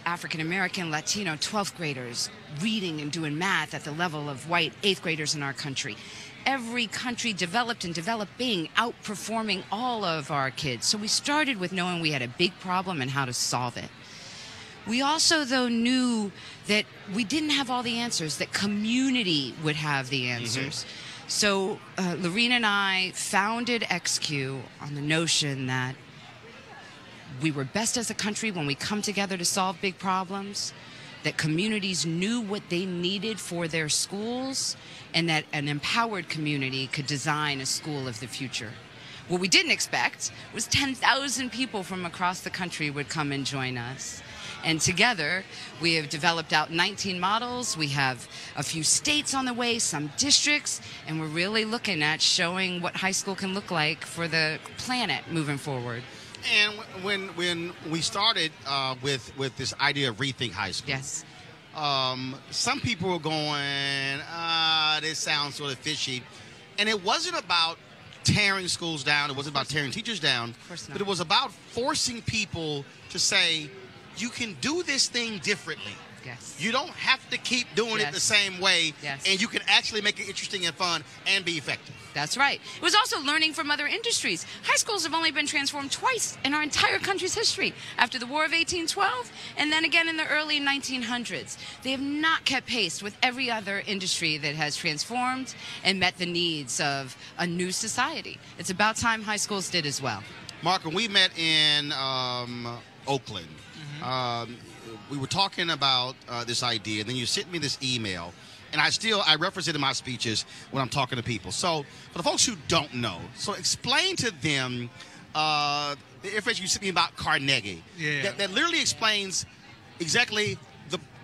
African-American, Latino 12th graders reading and doing math at the level of white 8th graders in our country. Every country developed and developing, outperforming all of our kids. So we started with knowing we had a big problem and how to solve it. We also, though, knew that we didn't have all the answers, that community would have the answers. Mm-hmm. So Lorena and I founded XQ on the notion that we were best as a country when we come together to solve big problems, that communities knew what they needed for their schools, and that an empowered community could design a school of the future. What we didn't expect was 10,000 people from across the country would come and join us. And together, we have developed out 19 models. We have a few states on the way, some districts, and we're really looking at showing what high school can look like for the planet moving forward. And when we started with this idea of Rethink High School, yes, some people were going, this sounds sort of fishy, and it wasn't about tearing schools down. It wasn't about tearing teachers down. Of course not. But it was about forcing people to say, you can do this thing differently. Yes. You don't have to keep doing it the same way, and you can actually make it interesting and fun and be effective. That's right. It was also learning from other industries. High schools have only been transformed twice in our entire country's history, after the War of 1812 and then again in the early 1900s. They have not kept pace with every other industry that has transformed and met the needs of a new society. It's about time high schools did as well. Mark, when we met in Oakland, we were talking about this idea, and then you sent me this email, and I reference it in my speeches when I'm talking to people. So for the folks who don't know, so explain to them the information you sent me about Carnegie. That literally explains exactly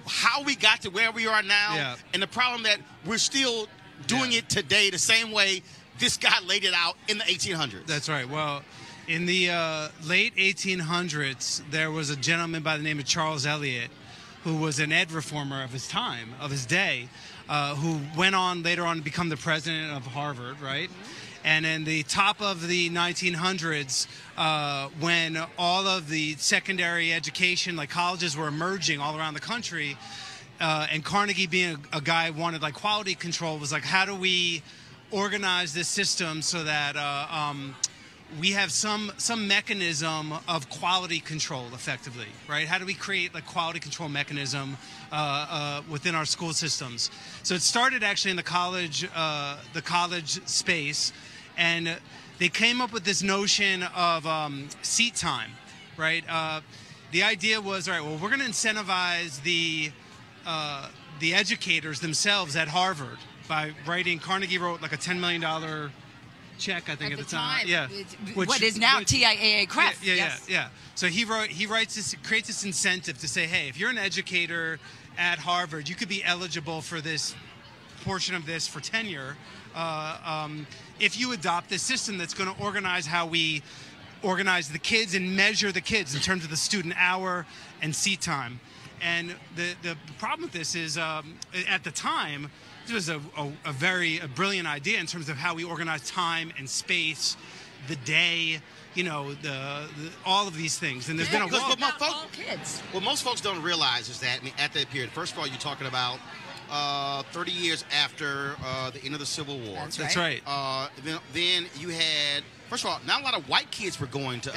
how we got to where we are now, and the problem that we're still doing it today the same way this guy laid it out in the 1800s. That's right. Well, in the late 1800s, there was a gentleman by the name of Charles Eliot, who was an ed reformer of his time, of his day, who went on later on to become the president of Harvard, right? And in the top of the 1900s, when all of the secondary education, like colleges, were emerging all around the country, and Carnegie, being a guy who wanted like quality control, was like, how do we organize this system so that we have some mechanism of quality control, effectively, right? How do we create a quality control mechanism within our school systems? So it started actually in the college space, and they came up with this notion of seat time, right? The idea was, all right, well, we're going to incentivize the educators themselves at Harvard by writing. Carnegie wrote like a $10 million check, I think, at the time. Yeah. What is now TIAA CREF. Yeah. So he creates this incentive to say, hey, if you're an educator at Harvard, you could be eligible for this portion of this for tenure if you adopt this system that's going to organize how we organize the kids and measure the kids in terms of the student hour and seat time. And the problem with this is, at the time, it was a very brilliant idea in terms of how we organize time and space, the day, all of these things. And there's been a what most folks don't realize is that, at that period, first of all, you're talking about 30 years after the end of the Civil War. That's right. Then you had, first of all, not a lot of white kids were going to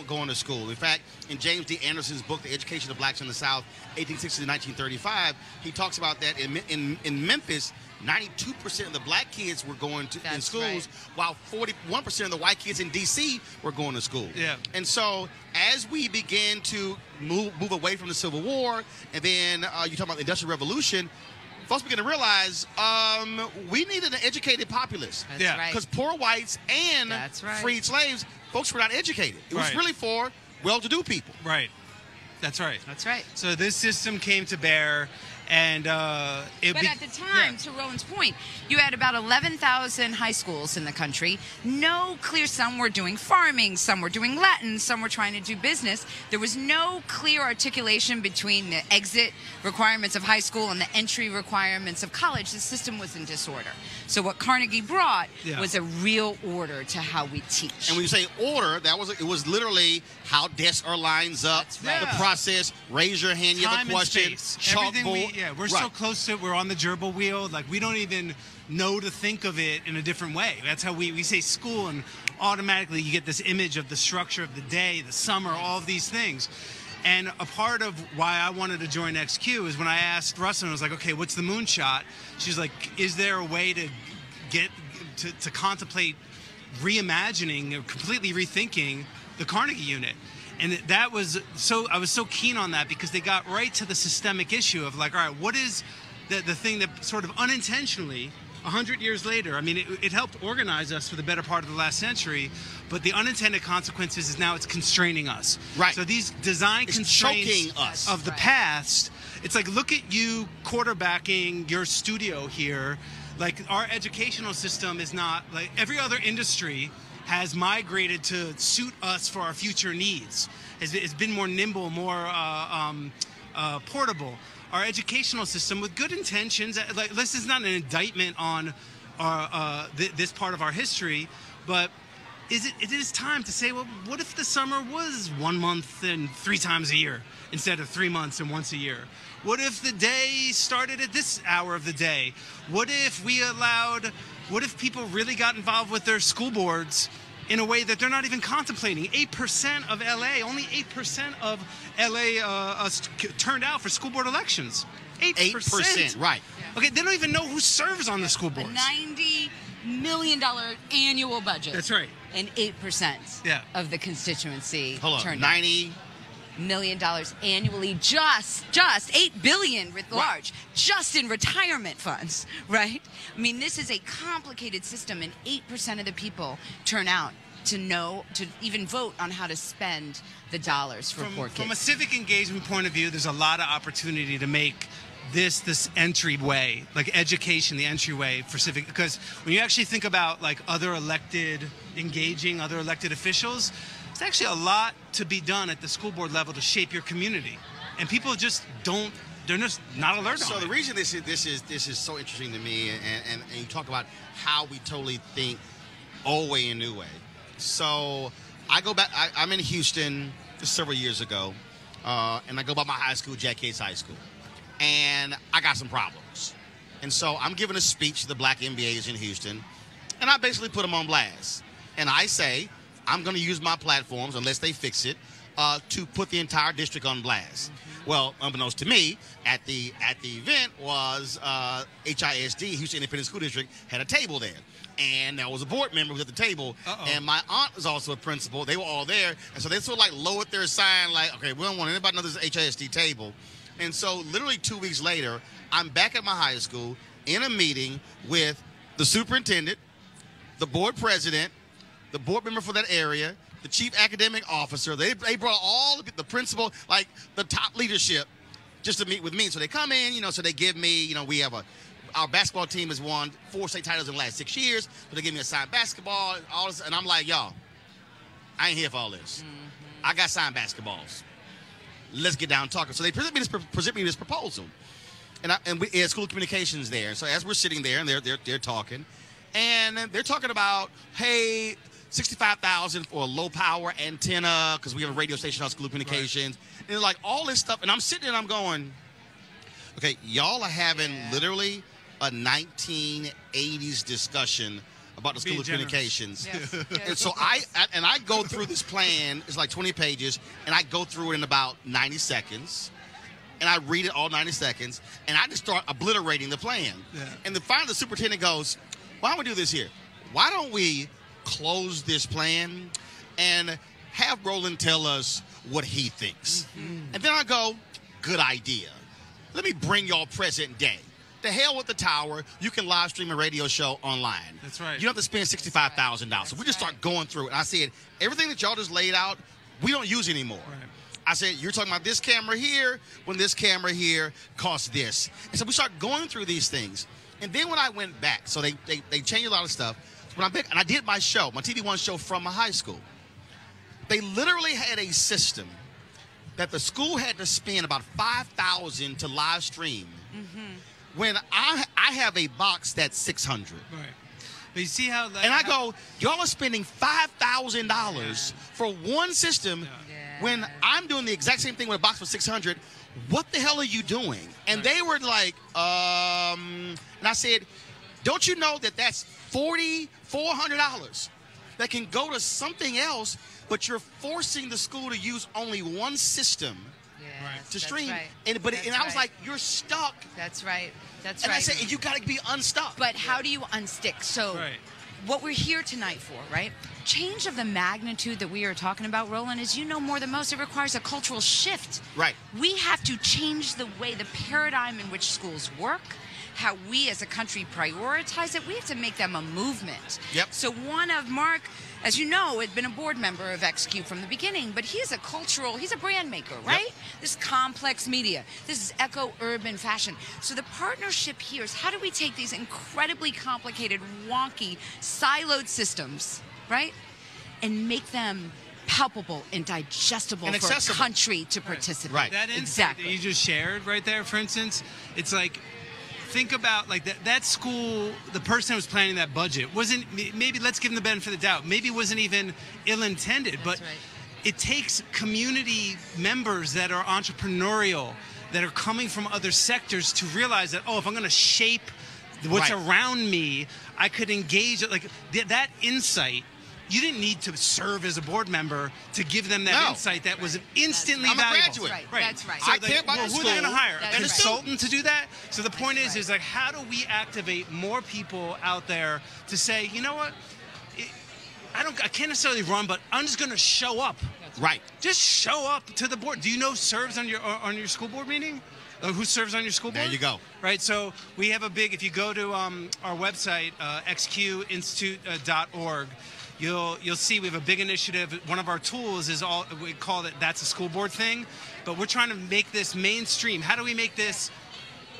going to school. In fact, in James D. Anderson's book, The Education of Blacks in the South, 1860 to 1935, he talks about that in Memphis, 92% of the black kids were going to in schools, while 41% of the white kids in D.C. were going to school. Yeah. And so as we began to move away from the Civil War, and then you talk about the Industrial Revolution, folks began to realize we needed an educated populace. That's right. Because poor whites and freed slaves, folks were not educated. It was really for well-to-do people. Right. That's right. That's right. So this system came to bear, and but at the time, to Roland's point, you had about 11,000 high schools in the country. No clear, some were doing farming, some were doing Latin, some were trying to do business. There was no clear articulation between the exit requirements of high school and the entry requirements of college. The system was in disorder. So what Carnegie brought was a real order to how we teach. And when you say order, it was literally how desks are lines up, the process, raise your hand, you have a question, chalkboard. We're so close to it. We're on the gerbil wheel. Like, we don't even know to think of it in a different way. That's how we say school, and automatically you get this image of the structure of the day, the summer, all of these things. And a part of why I wanted to join XQ is when I asked Russell, I was like, okay, what's the moonshot? She's like, is there a way to get to contemplate reimagining or completely rethinking the Carnegie unit? And that was I was so keen on that, because they got right to the systemic issue of like, all right, what is the thing that sort of unintentionally, 100 years later, I mean, it helped organize us for the better part of the last century, but the unintended consequences is now it's constraining us. Right. So these design constraints choking us. Of the past, it's like, look at you quarterbacking your studio here. Like, our educational system is not like every other industry has migrated to suit us for our future needs. It's been more nimble, more portable. Our educational system, with good intentions, like this is not an indictment on our this part of our history, but it is time to say, well, what if the summer was 1 month and 3 times a year instead of 3 months and once a year? What if the day started at this hour of the day? What if people really got involved with their school boards in a way that they're not even contemplating? 8% of LA, only 8% of LA turned out for school board elections. 8%. Right. Okay, they don't even know who serves on the school boards. $90 million annual budget. That's right. And 8% of the constituency turned out. $90 million annually, just $8 billion writ large, just in retirement funds, right? I mean, this is a complicated system, and 8% of the people turn out to even vote on how to spend the dollars for poor kids. From a civic engagement point of view, there's a lot of opportunity to make this entryway, like education, the entryway for civic, because when you actually think about like other elected officials, there's actually a lot to be done at the school board level to shape your community, and people just don't. They're just not alert on it. So the reason this is so interesting to me, and you talk about how we totally think old way and new way. So I go back. I'm in Houston several years ago, and I go by my high school, Jack Yates High School, and I got some problems. And so I'm giving a speech to the black MBAs in Houston, and I basically put them on blast. And I say, I'm going to use my platforms, unless they fix it, to put the entire district on blast. Well, unbeknownst to me, at the event was HISD, Houston Independent School District, had a table there. And there was a board member who was at the table, and my aunt was also a principal. They were all there, and so they sort of like lowered their sign, like, okay, we don't want anybody to know this is HISD table. And so literally 2 weeks later, I'm back at my high school in a meeting with the superintendent, the board president, the board member for that area, the chief academic officer. They brought all the principal, like the top leadership, just to meet with me. So they come in, so they give me, we have our basketball team has won 4 state titles in the last 6 years. So they give me a signed basketball, all this, and I'm like, y'all, I ain't here for all this. I got signed basketballs. Let's get down talking. So they present me this proposal, and we had school communications there. So as we're sitting there, and they're talking, and they're talking about, hey, $65,000 for a low power antenna because we have a radio station on school communications, and like all this stuff. And I'm sitting there and I'm going, okay, y'all are having literally a 1980s discussion about the school of communications. Yes. And so I go through this plan. It's like 20 pages, and I go through it in about 90 seconds. And I read it all 90 seconds, and I just start obliterating the plan. Yeah. And finally the superintendent goes, why don't we do this here? Why don't we close this plan and have Roland tell us what he thinks? And then I go, good idea. Let me bring y'all present day. The hell with the tower. You can live stream a radio show online. That's right. You don't have to spend $65,000. So we just start going through it. And I said, everything that y'all just laid out, we don't use anymore. Right. I said, you're talking about this camera here when this camera here costs this. And so we start going through these things. And then when I went back, so they changed a lot of stuff. When I'm back, and I did my show, my TV1 show from my high school. They literally had a system that the school had to spend about $5,000 to live stream. When I have a box that's $600. Right. But you see how... and I go, y'all are spending $5,000 for one system when I'm doing the exact same thing with a box for $600. What the hell are you doing? And they were like, and I said, don't you know that that's $400 that can go to something else, but you're forcing the school to use only one system to stream. Right. And I was like, you're stuck. That's right. That's and right. I said, you got to be unstuck. But how do you unstick? So what we're here tonight for, right? Change of the magnitude that we are talking about, Roland, as you know more than most, it requires a cultural shift. Right. We have to change the way, the paradigm in which schools work, how we as a country prioritize it. We have to make them a movement. Yep. So one of Mark, as you know, had been a board member of XQ from the beginning, but he's a brand maker, right? Yep. This complex media. This is eco-urban fashion. So the partnership here is how do we take these incredibly complicated, wonky, siloed systems, right? and make them palpable and digestible And for a accessible. country to participate. Right. That insight Exactly. that you just shared right there, for instance, it's like, think about like that school, the person who was planning that budget wasn't, maybe let's give them the benefit of the doubt, maybe wasn't even ill-intended, but it takes community members that are entrepreneurial, that are coming from other sectors to realize that, oh, if I'm going to shape what's around me, I could engage, like that insight. You didn't need to serve as a board member to give them that insight that was instantly I'm a valuable. graduate. Right. That's right. So I care about the who are they going to school. hire? That's A right. consultant to do that? So the point is like, how do we activate more people out there to say, you know what? I can't necessarily run, but I'm just going to show up. Right. Just show up to the board. Do you know who serves on your school board meeting? Who serves on your school board? There you go. Right, so we have a big, if you go to our website, xqinstitute.org, you'll see we have a big initiative. One of our tools is we call it That's a School Board Thing, but we're trying to make this mainstream. How do we make this,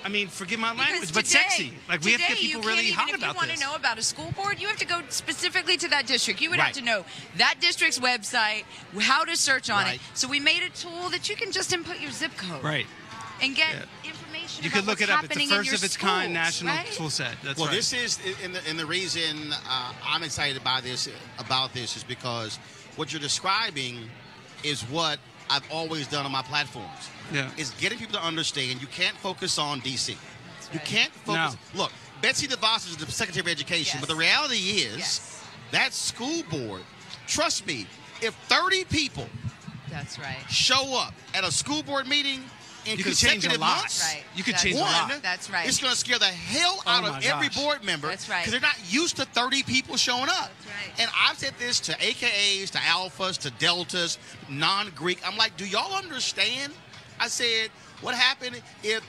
I mean, forgive my language, but sexy? Like, we have to get people really hot about this. If you want to know about a school board, you have to go specifically to that district. You would Right. have to know that district's website, how to search on Right. it. So we made a tool that you can just input your zip code. Right. And get information You about could look what's it up. It's happening the in first your of its kind schools, national right? tool set. That's Well, right. this is, and the reason I'm excited about this is because what you're describing is what I've always done on my platforms. Yeah. Is getting people to understand you can't focus on D.C. You can't focus. Look, Betsy DeVos is the Secretary of Education, but the reality is that school board, trust me, if 30 people That's right. show up at a school board meeting in You could change a consecutive lot. months, Right. You could That's change a right. lot. That's right. it's going to scare the hell out Oh of my every gosh. board member. That's right. Because they're not used to 30 people showing up. That's right. And I've said this to AKAs, to alphas, to deltas, non-Greek. I'm like, do y'all understand? I said, what happened if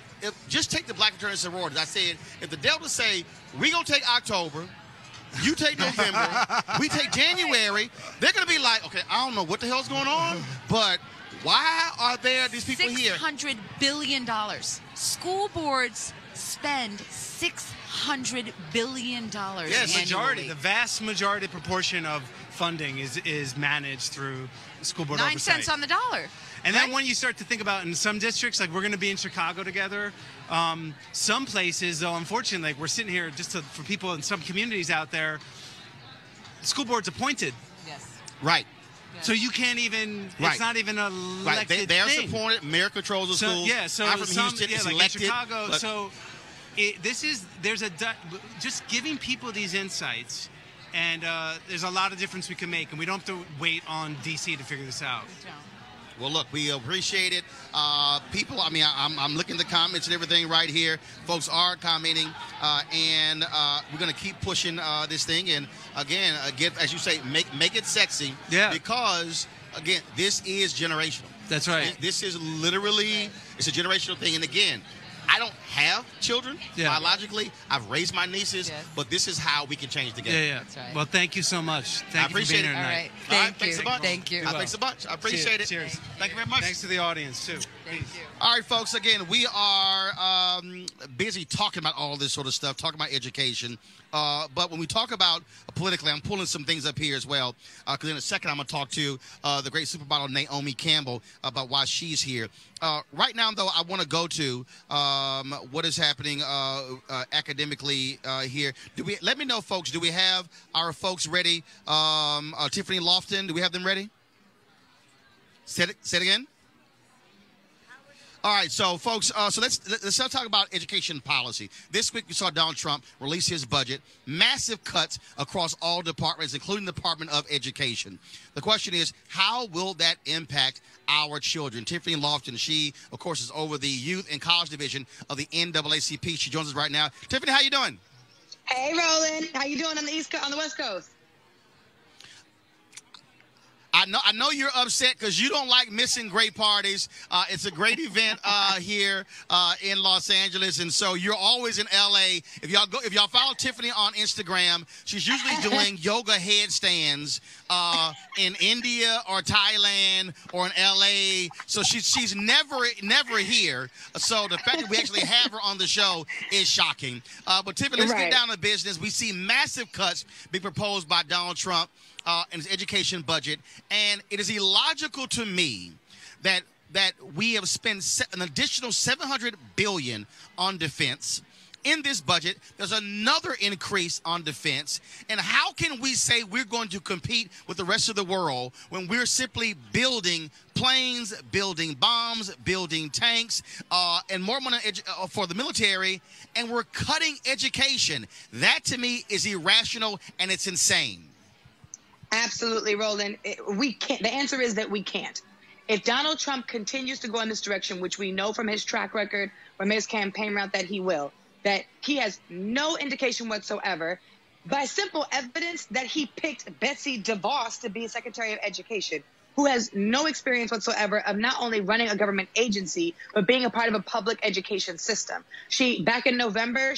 just take the black fraternity sororities. I said, if the deltas say, we going to take October, you take November, we take January, they're going to be like, okay, I don't know what the hell's going on, but why are there these people here? $600 billion. School boards spend $600 billion Yes, annually. the vast majority proportion of funding is managed through school board 9 oversight. cents on the dollar. And then when you start to think about in some districts, like we're going to be in Chicago together, some places, though, unfortunately, like we're sitting here just for people in some communities out there, the school board's appointed. Yes. Right. So you can't even, it's not even a Right. elected They're thing. supported. Mayor controls the So, schools. yeah, so I'm from some, Houston. It's like elected. in Chicago. but- So just giving people these insights, and there's a lot of difference we can make, and we don't have to wait on DC to figure this out. Well, look, we appreciate it. People, I mean, I'm looking at the comments and everything right here. Folks are commenting, and we're going to keep pushing this thing. And again, as you say, make it sexy. Yeah. Because, again, this is generational. That's right. This is literally, it's a generational thing. And again, I don't have children biologically. I've raised my nieces, but this is how we can change the game. Yeah. Well, thank you so much. Thank I you for appreciate being it. here All tonight. right. Thanks a bunch. Thank you. Thanks a bunch. I appreciate it. Cheers. Thank you very much. Thanks to the audience, too. Thank you. All right, folks, again, we are busy talking about all this sort of stuff, talking about education. But when we talk about politically, I'm pulling some things up here as well, because in a second I'm going to talk to the great supermodel Naomi Campbell about why she's here. Right now, though, I want to go to what is happening academically here. Let me know, folks, do we have our folks ready? Tiffany Lofton, do we have them ready? Say it again. All right, so folks, so let's talk about education policy. This week we saw Donald Trump release his budget, massive cuts across all departments, including the Department of Education. The question is, how will that impact our children? Tiffany Lofton, she, of course, is over the youth and college division of the NAACP. She joins us right now. Tiffany, how you doing? Hey, Roland. How you doing on the West Coast? I know you're upset because you don't like missing great parties. It's a great event here in Los Angeles, and so you're always in LA. If y'all follow Tiffany on Instagram, she's usually doing yoga headstands in India or Thailand or in LA. So she's never here. So the fact that we actually have her on the show is shocking. But Tiffany, let's get down to business. We see massive cuts being proposed by Donald Trump. in its education budget, and it is illogical to me that we have spent an additional $700 billion on defense. In this budget, there's another increase on defense. And how can we say we're going to compete with the rest of the world when we're simply building planes, building bombs, building tanks, and more money for the military, and we're cutting education? That, to me, is irrational, and it's insane. Absolutely, Roland. We can't. The answer is that we can't. If Donald Trump continues to go in this direction, which we know from his track record, from his campaign route that he will, that he has no indication whatsoever, by simple evidence, that he picked Betsy DeVos to be Secretary of Education, who has no experience whatsoever of not only running a government agency, but being a part of a public education system. She, back in November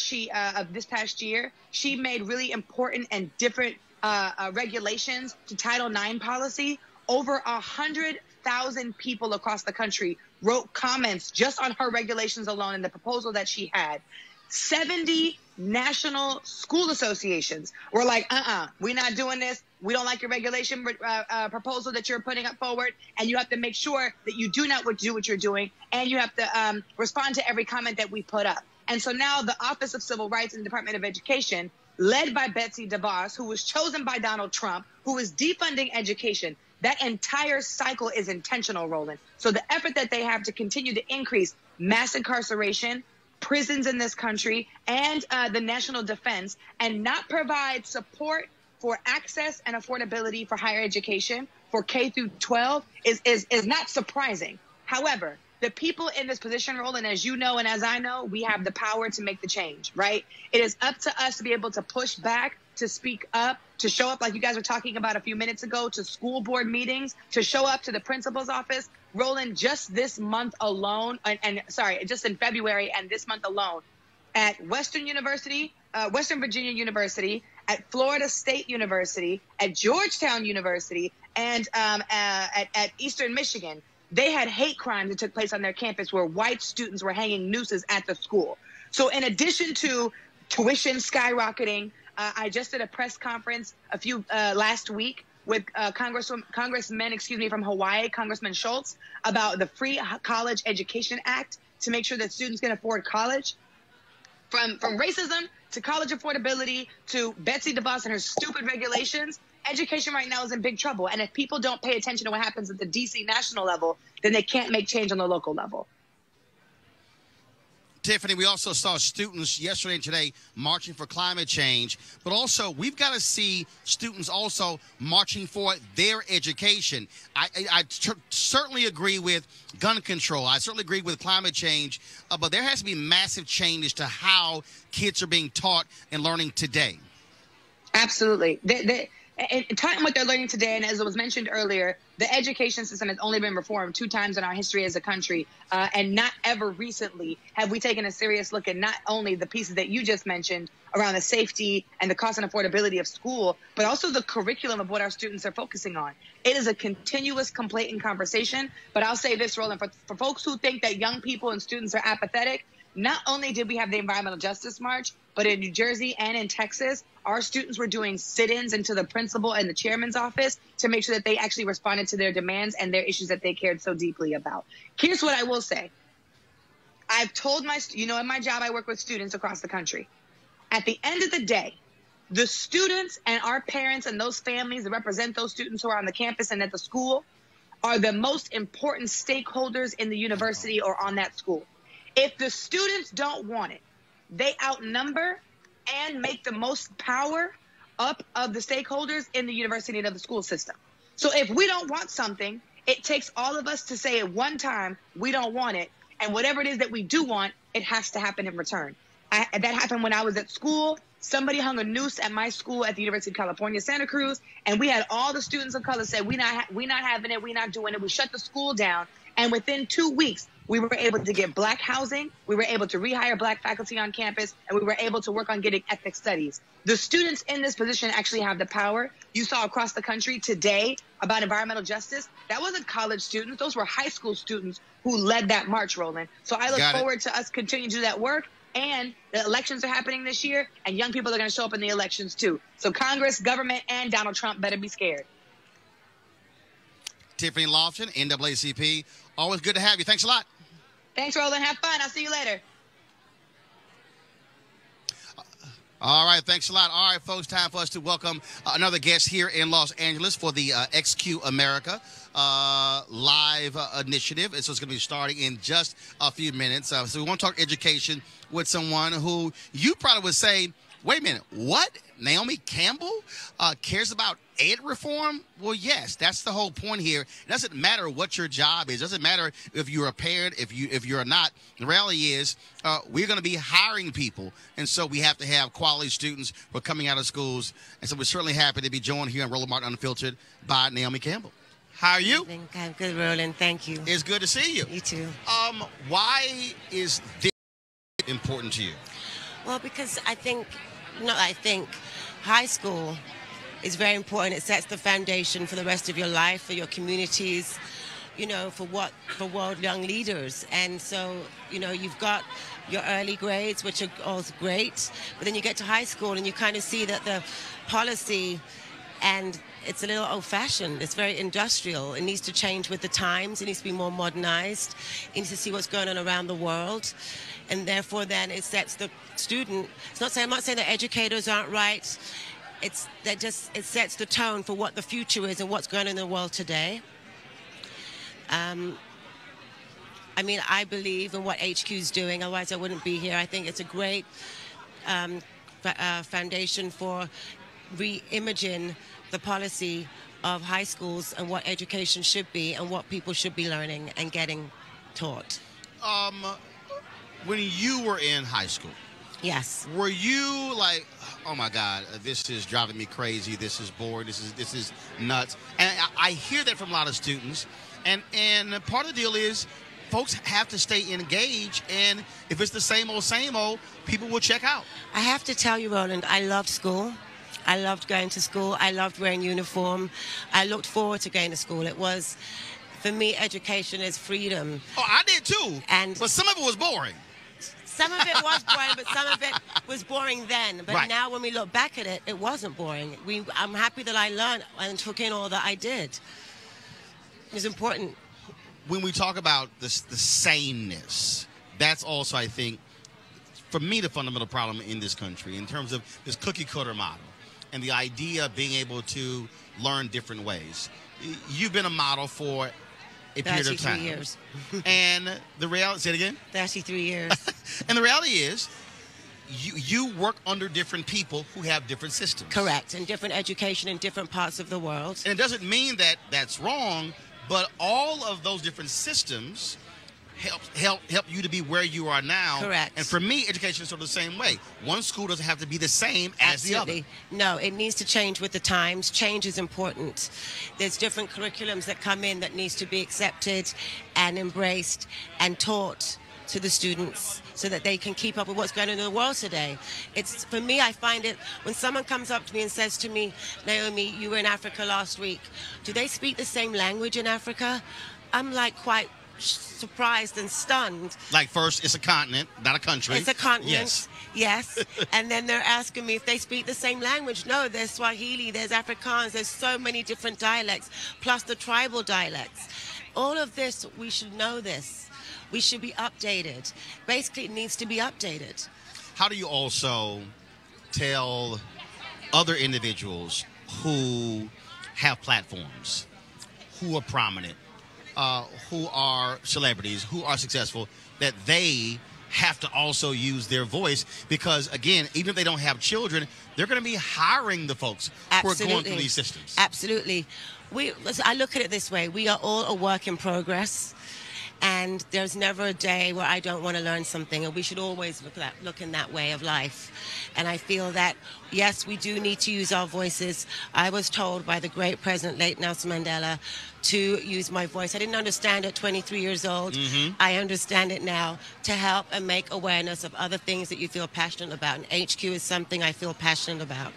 of this past year, she made really important and different regulations to Title IX policy. Over 100,000 people across the country wrote comments just on her regulations alone and the proposal that she had. 70 national school associations were like, we're not doing this. We don't like your regulation proposal that you're putting up forward, and you have to make sure that you do not do what you're doing, and you have to respond to every comment that we put up. And so now the Office of Civil Rights in the Department of Education, led by Betsy DeVos, who was chosen by Donald Trump, who is defunding education. That entire cycle is intentional, Roland. So the effort that they have to continue to increase mass incarceration, prisons in this country, and the national defense, and not provide support for access and affordability for higher education for K through 12 is not surprising. However, the people in this position, Roland, as you know and as I know, we have the power to make the change, right? It is up to us to be able to push back, to speak up, to show up like you guys were talking about a few minutes ago, to school board meetings, to show up to the principal's office. Roland, just this month alone, just in February and this month alone, at Western Virginia University, at Florida State University, at Georgetown University, and at Eastern Michigan, they had hate crimes that took place on their campus where white students were hanging nooses at the school. So in addition to tuition skyrocketing, I just did a press conference last week with Congressman from Hawaii, Congressman Schultz, about the Free College Education Act to make sure that students can afford college. From racism to college affordability to Betsy DeVos and her stupid regulations, education right now is in big trouble. And if people don't pay attention to what happens at the D.C. national level, then they can't make change on the local level. Tiffany, we also saw students yesterday and today marching for climate change, but also we've got to see students also marching for their education. I certainly agree with gun control. I certainly agree with climate change, but there has to be massive changes to how kids are being taught and learning today. Absolutely. And talking what they're learning today, and as it was mentioned earlier, the education system has only been reformed 2 times in our history as a country, and not ever recently have we taken a serious look at not only the pieces that you just mentioned around the safety and the cost and affordability of school, but also the curriculum of what our students are focusing on. It is a continuous complaint and conversation, but I'll say this, Roland, for folks who think that young people and students are apathetic, not only did we have the Environmental Justice March, but in New Jersey and in Texas, our students were doing sit-ins into the principal and the chairman's office to make sure that they actually responded to their demands and their issues that they cared so deeply about. Here's what I will say. I've told in my job, I work with students across the country. At the end of the day, the students and our parents and those families that represent those students who are on the campus and at the school are the most important stakeholders in the university or on that school. If the students don't want it, they outnumber and make the most power up of the stakeholders in the university and of the school system. So if we don't want something, it takes all of us to say at one time, we don't want it. And whatever it is that we do want, it has to happen in return. That happened when I was at school. Somebody hung a noose at my school at the University of California, Santa Cruz, and we had all the students of color say, we're not having it, we're not doing it. We shut the school down. And within 2 weeks, we were able to get black housing, we were able to rehire black faculty on campus, and we were able to work on getting ethnic studies. The students in this position actually have the power. You saw across the country today about environmental justice. That wasn't college students. Those were high school students who led that march, Roland. So I look forward to us continuing to do that work. And the elections are happening this year, and young people are going to show up in the elections too. So Congress, government, and Donald Trump better be scared. Tiffany Lofton, NAACP. Always good to have you. Thanks a lot. Thanks, Roland. Have fun. I'll see you later. All right, thanks a lot. All right, folks, time for us to welcome another guest here in Los Angeles for the XQ America live initiative. And so it's going to be starting in just a few minutes. So we want to talk education with someone who you probably would say, wait a minute, what? Naomi Campbell cares about ed reform? Well, yes, that's the whole point here. It doesn't matter what your job is. It doesn't matter if you're a parent, if you're not. The reality is we're going to be hiring people, and so we have to have quality students who are coming out of schools. And so we're certainly happy to be joined here on Roland Martin Unfiltered by Naomi Campbell. How are you? I'm good, Roland. Thank you. It's good to see you. You too. Why is this important to you? Well, because I think high school is very important. It sets the foundation for the rest of your life, for your communities, for world young leaders. And so, you've got your early grades, which are all great, but then you get to high school and you kind of see that the policy, and it's a little old-fashioned. It's very industrial. It needs to change with the times. It needs to be more modernized. It needs to see what's going on around the world. And therefore, then it sets the student. I'm not saying that educators aren't right. It sets the tone for what the future is and what's going on in the world today. I believe in what HQ is doing. Otherwise, I wouldn't be here. I think it's a great foundation for re-imaging the policy of high schools and what education should be and what people should be learning and getting taught. When you were in high school, yes, were you like, oh my God, this is driving me crazy, this is boring, this is nuts? And I hear that from a lot of students, and part of the deal is folks have to stay engaged, and if it's the same old, people will check out. I have to tell you, Roland, I loved school. I loved going to school. I loved wearing uniform. I looked forward to going to school. It was, for me, education is freedom. Oh, I did too, but some of it was boring. Some of it was boring, but some of it was boring then. But right. Now when we look back at it, it wasn't boring. I'm happy that I learned and took in all that I did. It was important. When we talk about the sameness, that's also, I think, for me, the fundamental problem in this country in terms of this cookie-cutter model and the idea of being able to learn different ways. You've been a model for a period of time. 33 years. And the reality, say it again? 33 years. And the reality is, you work under different people who have different systems. Correct, and different education in different parts of the world. And it doesn't mean that that's wrong, but all of those different systems help you to be where you are now. Correct. And for me, education is sort of the same way. One school doesn't have to be the same as the other. No, it needs to change with the times. Change is important. There's different curriculums that come in that needs to be accepted and embraced and taught to the students so that they can keep up with what's going on in the world today. It's, for me, I find it, when someone comes up to me and says to me, Naomi, you were in Africa last week. Do they speak the same language in Africa? I'm like quite surprised and stunned. Like, first, it's a continent, not a country. It's a continent. Yes. Yes. And then they're asking me if they speak the same language. No, there's Swahili, there's Afrikaans, there's so many different dialects, plus the tribal dialects. All of this, we should know this. We should be updated. Basically, it needs to be updated. How do you also tell other individuals who have platforms, who are prominent, who are celebrities, who are successful, that they have to also use their voice? Because, again, even if they don't have children, they're going to be hiring the folks who are going through these systems. Absolutely. I look at it this way. We are all a work in progress. And there's never a day where I don't want to learn something, and we should always look in that way of life. And I feel that, yes, we do need to use our voices. I was told by the great president, late Nelson Mandela, to use my voice. I didn't understand at 23 years old. Mm-hmm. I understand it now, to help and make awareness of other things that you feel passionate about. And HQ is something I feel passionate about.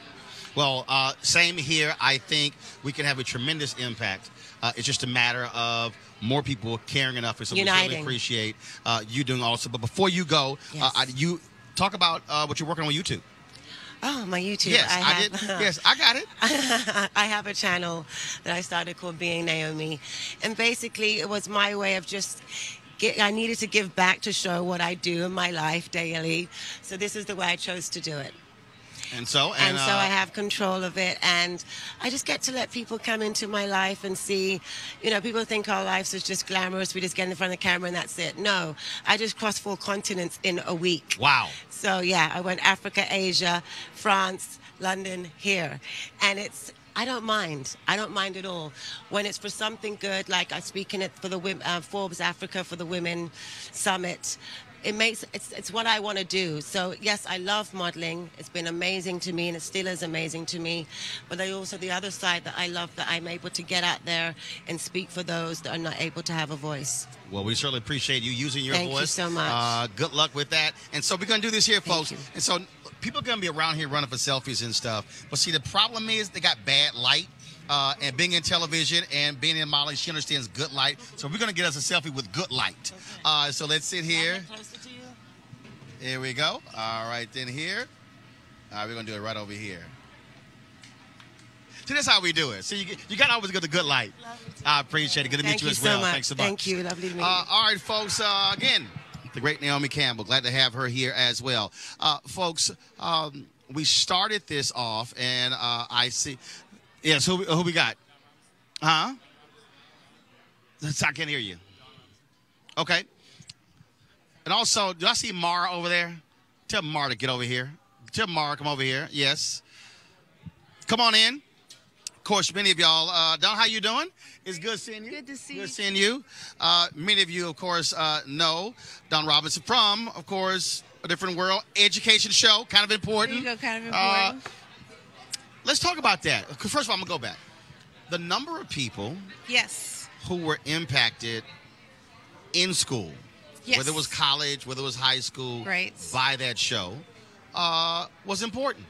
Well, same here. I think we can have a tremendous impact. It's just a matter of more people caring enough. So we certainly appreciate you doing also. But before you go, yes. Talk about what you're working on YouTube. Oh, my YouTube. Yes, I did. Yes, I got it. I have a channel that I started called Being Naomi. And basically, it was my way of just... I needed to give back to show what I do in my life daily. So this is the way I chose to do it. And so I have control of it, and I just get to let people come into my life and see. You know, people think our lives is just glamorous. We just get in front of the camera and that's it. No, I just crossed 4 continents in a week. Wow. So yeah, I went Africa, Asia, France, London, here, and I don't mind. I don't mind at all. When it's for something good, like I speak in it for the Forbes Africa for the Women Summit. It's what I want to do. So yes, I love modeling. It's been amazing to me, and it still is amazing to me. But there's also the other side that I love, that I'm able to get out there and speak for those that are not able to have a voice. Well, we certainly appreciate you using your voice. Thank you so much. Good luck with that. And so we're going to do this here, folks. And so people are going to be around here running for selfies and stuff. But see, the problem is they got bad light. And being in television and being in modeling, she understands good light. So we're going to get us a selfie with good light. So let's sit here. Here we go. All right, then here. All right, we're going to do it right over here. So that's how we do it. So you got to always get the good light. I appreciate it. Good to meet you as well. Thanks so much. Thank you. Lovely to meet you. All right, folks. Again, the great Naomi Campbell. Glad to have her here as well. Folks, we started this off, and I see... Yes, who we got? Huh? I can't hear you. Okay. And also, do I see Mara over there? Tell Mara to get over here. Tell Mara come over here. Yes. Come on in. Of course, many of y'all, Don, how you doing? It's good seeing you. Good to see you. Good seeing you. Many of you, of course, know Don Robinson from, of course, A Different World Education Show. Kind of important. There you go, kind of important. Let's talk about that. First of all, I'm going to go back. The number of people who were impacted in school, whether it was college, whether it was high school, by that show, was important.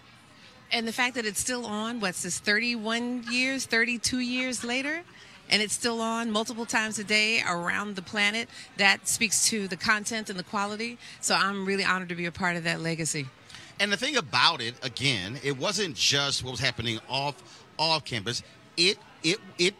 And the fact that it's still on, what's this, 31 years, 32 years later, and it's still on multiple times a day around the planet, that speaks to the content and the quality. So I'm really honored to be a part of that legacy. And the thing about it, again, it wasn't just what was happening off campus. It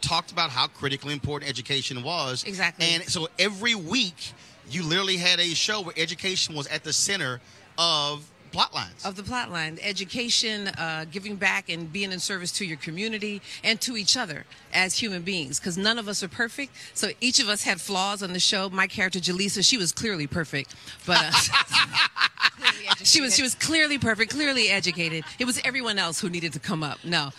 talked about how critically important education was. Exactly. And so every week, you literally had a show where education was at the center of plot lines. Of the plot line. Education, giving back and being in service to your community and to each other as human beings, because none of us are perfect. So each of us had flaws on the show. My character, Jaleesa, she was clearly perfect. But she was clearly perfect, clearly educated. It was everyone else who needed to come up. No.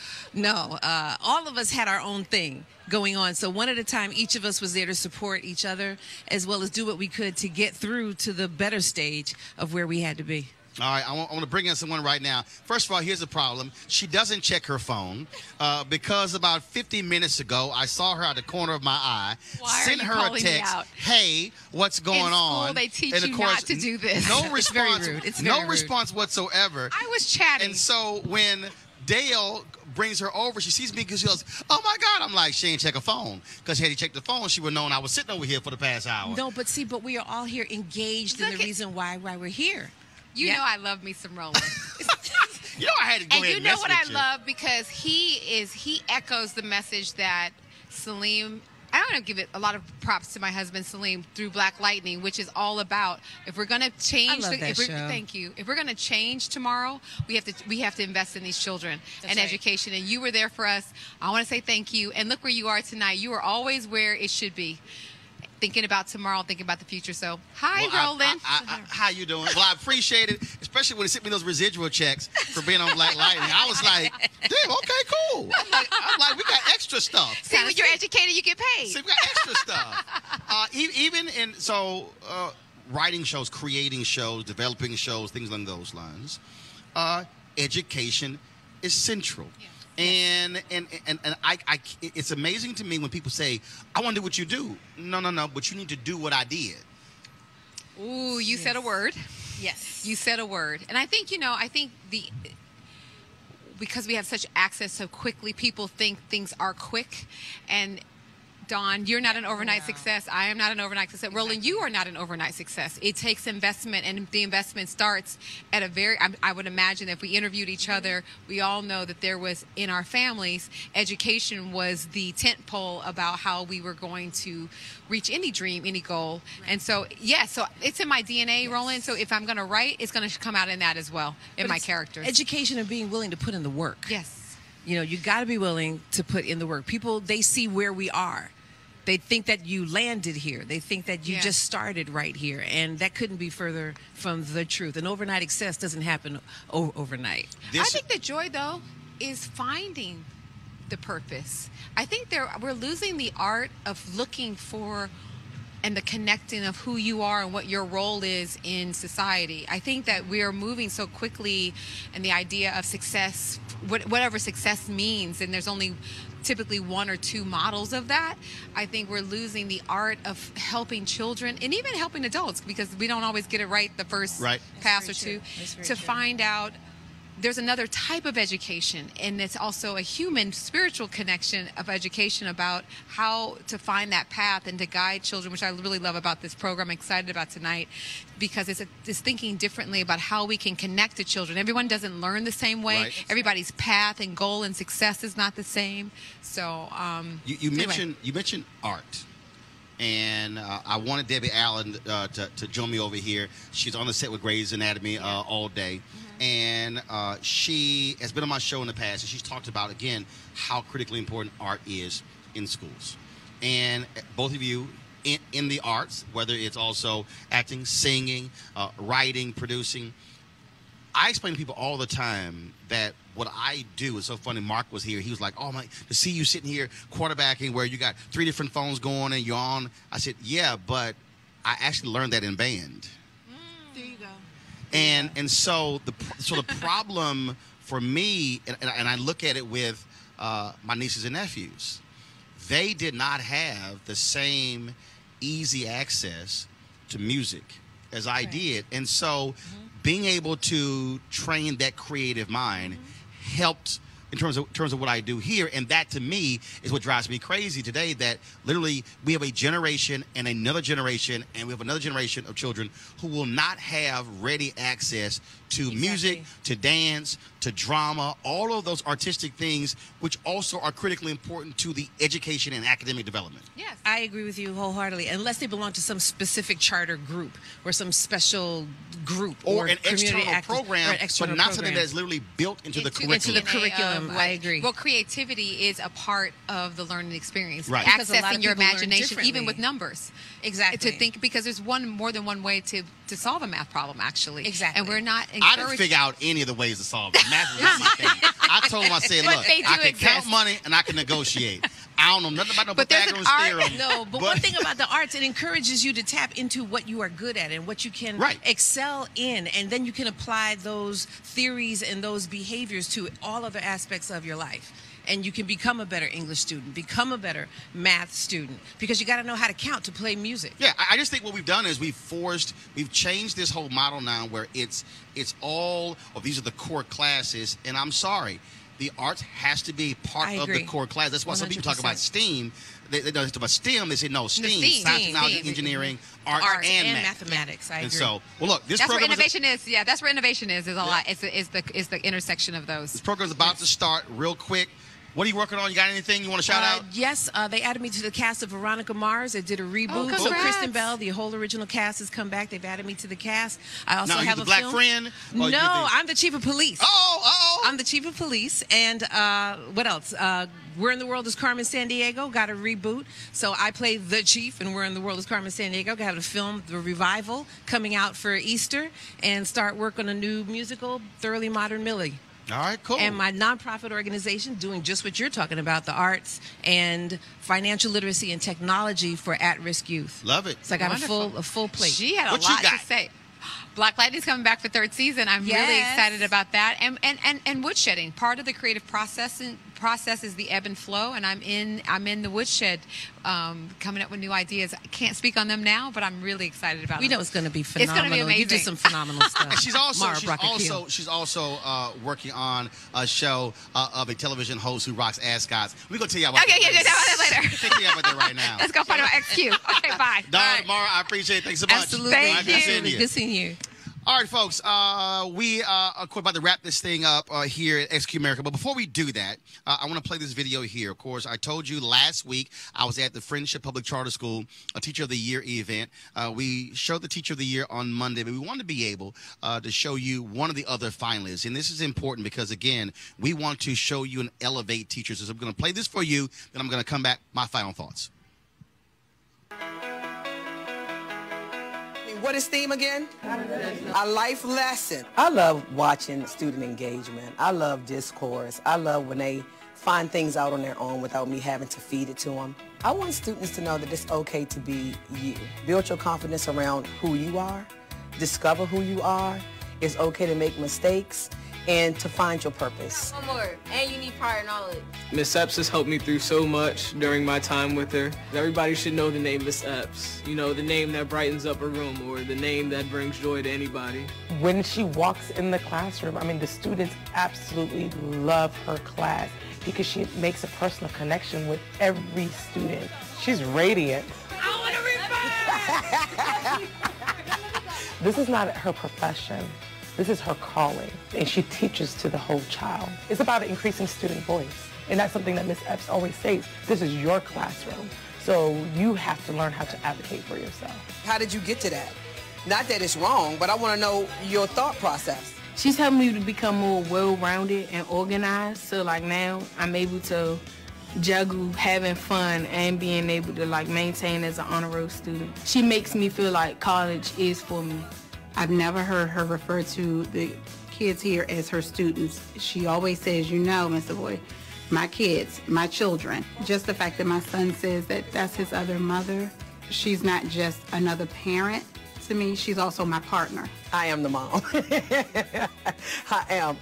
All of us had our own thing going on. So one at a time, each of us was there to support each other as well as do what we could to get through to the better stage of where we had to be. All right, I want to bring in someone right now. First of all, here's the problem. She doesn't check her phone because about 50 minutes ago, I saw her out the corner of my eye. Sent her a text, hey, what's going on? In school, they teach you not to do this. No response. It's very rude. It's very rude. Response whatsoever. I was chatting. And so when Dale brings her over, she sees me because she goes, oh my God. I'm like, she ain't check her phone. Because had he checked the phone, she would have known I was sitting over here for the past hour. No, but we are all here engaged in the reason why we're here. You know I love me some Roland. You know I had to go and ahead you know what I you. love, because he echoes the message that Salim, I want to give it a lot of props to my husband Salim through Black Lightning, which is all about, if we're going to change thank you. If we're going to change tomorrow, we have to invest in these children and education, and you were there for us. I want to say thank you, and look where you are tonight. You are always where it should be. Thinking about tomorrow, thinking about the future. So, hi, Roland. How you doing? Well, I appreciate it, especially when he sent me those residual checks for being on Black Lightning. I was like, damn, okay, cool. I'm like, we got extra stuff. See, when you're educated, you get paid. See, we got extra stuff. Even in, writing shows, creating shows, developing shows, things along those lines, education is central. Yeah. And it's amazing to me when people say, I want to do what you do. No, but you need to do what I did. Ooh, you said a word. Yes. You said a word. And I think, because we have such access so quickly, people think things are quick. And Dawn, you're not an overnight success. I am not an overnight success. Roland, you are not an overnight success. It takes investment, and the investment starts at a very, I would imagine if we interviewed each other, we all know that there was, in our families, education was the tent pole about how we were going to reach any dream, any goal. Right. And so, so it's in my DNA, Roland. So if I'm going to write, it's going to come out in that as well, in my characters. Education and being willing to put in the work. Yes. You know, you got to be willing to put in the work. People, they see where we are. They think that you landed here. They think that you just started right here. And that couldn't be further from the truth. An overnight success doesn't happen overnight. I think the joy, though, is finding the purpose. I think we're losing the art of looking for and the connecting of who you are and what your role is in society. I think that we are moving so quickly, and the idea of success, whatever success means, and there's only typically one or two models of that. I think we're losing the art of helping children and even helping adults, because we don't always get it right the first pass or two, to find out there's another type of education, and it's also a human spiritual connection of education about how to find that path and to guide children, which I really love about this program. I'm excited about tonight because it's thinking differently about how we can connect to children. Everyone doesn't learn the same way. Right. Everybody's path and goal and success is not the same. So you mentioned art. And I wanted Debbie Allen to join me over here. She's on the set with Grey's Anatomy all day. And she has been on my show in the past, and she's talked about, again, how critically important art is in schools. And both of you in the arts, whether it's also acting, singing, writing, producing, I explain to people all the time that what I do is so funny. Mark was here. He was like, oh, my, to see you sitting here quarterbacking where you got 3 different phones going and you're on. I said, yeah, but I actually learned that in band. There you go. And so the problem for me, and I look at it with my nieces and nephews, they did not have the same easy access to music as I did. And so being able to train that creative mind helped in terms of what I do here. And that, to me, is what drives me crazy today, that literally we have a generation and another generation, and we have another generation of children who will not have ready access to music, to dance, to drama, all of those artistic things, which also are critically important to the education and academic development. Yes, I agree with you wholeheartedly, unless they belong to some specific charter group or some special group or an external program, but not something that is literally built into the curriculum. Into the curriculum, I agree. Well, creativity is a part of the learning experience. Right. Accessing your imagination, even with numbers. Exactly. To think, because there's more than one way to solve a math problem, actually. Exactly. And we're not I didn't figure out any of the ways to solve it. Math was not my thing. I told them, I said, look, I can count money and I can negotiate. I don't know nothing about no Pythagorean theorem. No, but one thing about the arts, it encourages you to tap into what you are good at and what you can excel in, and then you can apply those theories and those behaviors to all other aspects of your life. And you can become a better English student, become a better math student, because you got to know how to count to play music. Yeah, I just think what we've done is we've changed this whole model now where it's all, these are the core classes, and I'm sorry, the arts has to be part of the core class. That's why 100%. Some people talk about STEAM. They talk about STEM. They say no, STEAM, science, technology, engineering, art and mathematics. I agree. And so, well, look, this that's program where innovation is. Yeah, that's where innovation is a lot. It's the intersection of those. This program's about to start real quick. What are you working on? You got anything you want to shout out? Yes, they added me to the cast of Veronica Mars. They did a reboot. Oh, so Kristen Bell, the whole original cast, has come back. They've added me to the cast. I also have a black friend? No, I'm the chief of police. Oh. I'm the chief of police. And what else? Where in the World is Carmen Sandiego? Got a reboot. So I play the chief, and Where in the World is Carmen Sandiego. Got a film, The Revival, coming out for Easter, and start work on a new musical, Thoroughly Modern Millie. All right, cool. And my nonprofit organization doing just what you're talking about, the arts and financial literacy and technology for at-risk youth. Love it. So I got a full plate. She had a lot to say. Black Lightning's coming back for third season. I'm really excited about that. And woodshedding. Part of the creative process is the ebb and flow, and I'm in the woodshed, coming up with new ideas. I can't speak on them now, but I'm really excited about it. We know it's going to be phenomenal. It's going to be amazing. You did some phenomenal stuff. And she's also working on a show of a television host who rocks ascots. We're going to tell you about that later. We'll tell you about that right now. Let's go find out XQ. Okay, bye. Don, Mara, I appreciate it. Thanks so much. Absolutely. Thank you. Good seeing you. All right, folks, we are about to wrap this thing up here at XQ America. But before we do that, I want to play this video here. Of course, I told you last week I was at the Friendship Public Charter School, a Teacher of the Year event. We showed the Teacher of the Year on Monday, but we wanted to be able to show you one of the other finalists. And this is important because, again, we want to show you and elevate teachers. So I'm going to play this for you, then I'm going to come back, my final thoughts. What is theme again? A life lesson. I love watching student engagement. I love discourse. I love when they find things out on their own without me having to feed it to them. I want students to know that it's okay to be you. Build your confidence around who you are. Discover who you are. It's okay to make mistakes and to find your purpose. One more, and you need prior knowledge. Miss Epps has helped me through so much during my time with her. Everybody should know the name Miss Epps. You know, the name that brightens up a room or the name that brings joy to anybody. When she walks in the classroom, I mean, the students absolutely love her class because she makes a personal connection with every student. She's radiant. I want to refer! This is not her profession. This is her calling, and she teaches to the whole child. It's about increasing student voice, and that's something that Ms. Epps always says. This is your classroom, so you have to learn how to advocate for yourself. How did you get to that? Not that it's wrong, but I want to know your thought process. She's helped me to become more well-rounded and organized, so like now I'm able to juggle having fun and being able to like maintain as an honor roll student. She makes me feel like college is for me. I've never heard her refer to the kids here as her students. She always says, you know, Mr. Boyd, my kids, my children. Just the fact that my son says that that's his other mother, she's not just another parent to me, she's also my partner. I am the mom. I am.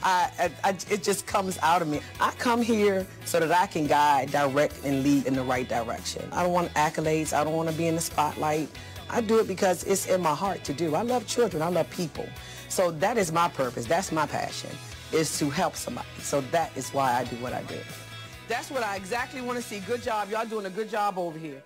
It just comes out of me. I come here so that I can guide, direct, and lead in the right direction. I don't want accolades. I don't want to be in the spotlight. I do it because it's in my heart to do. I love children. I love people. So that is my purpose. That's my passion, is to help somebody. So that is why I do what I do. That's what I exactly want to see. Good job. Y'all doing a good job over here.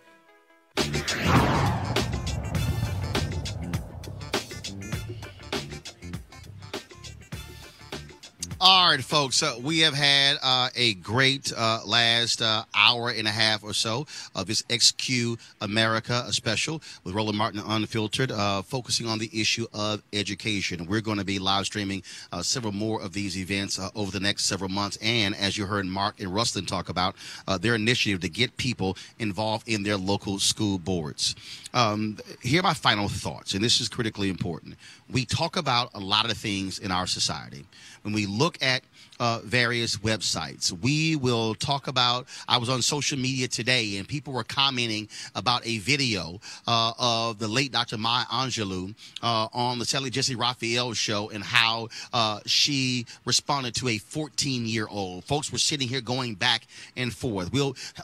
All right, folks, we have had a great last hour and a half or so of this XQ America special with Roland Martin Unfiltered, focusing on the issue of education. We're going to be live streaming several more of these events over the next several months. And as you heard Mark and Rustin talk about, their initiative to get people involved in their local school boards. Here are my final thoughts, and this is critically important. We talk about a lot of things in our society. When we look at various websites, we will talk about, I was on social media today and people were commenting about a video of the late Dr. Maya Angelou on the Sally Jesse Raphael show and how she responded to a 14-year-old. Folks were sitting here going back and forth.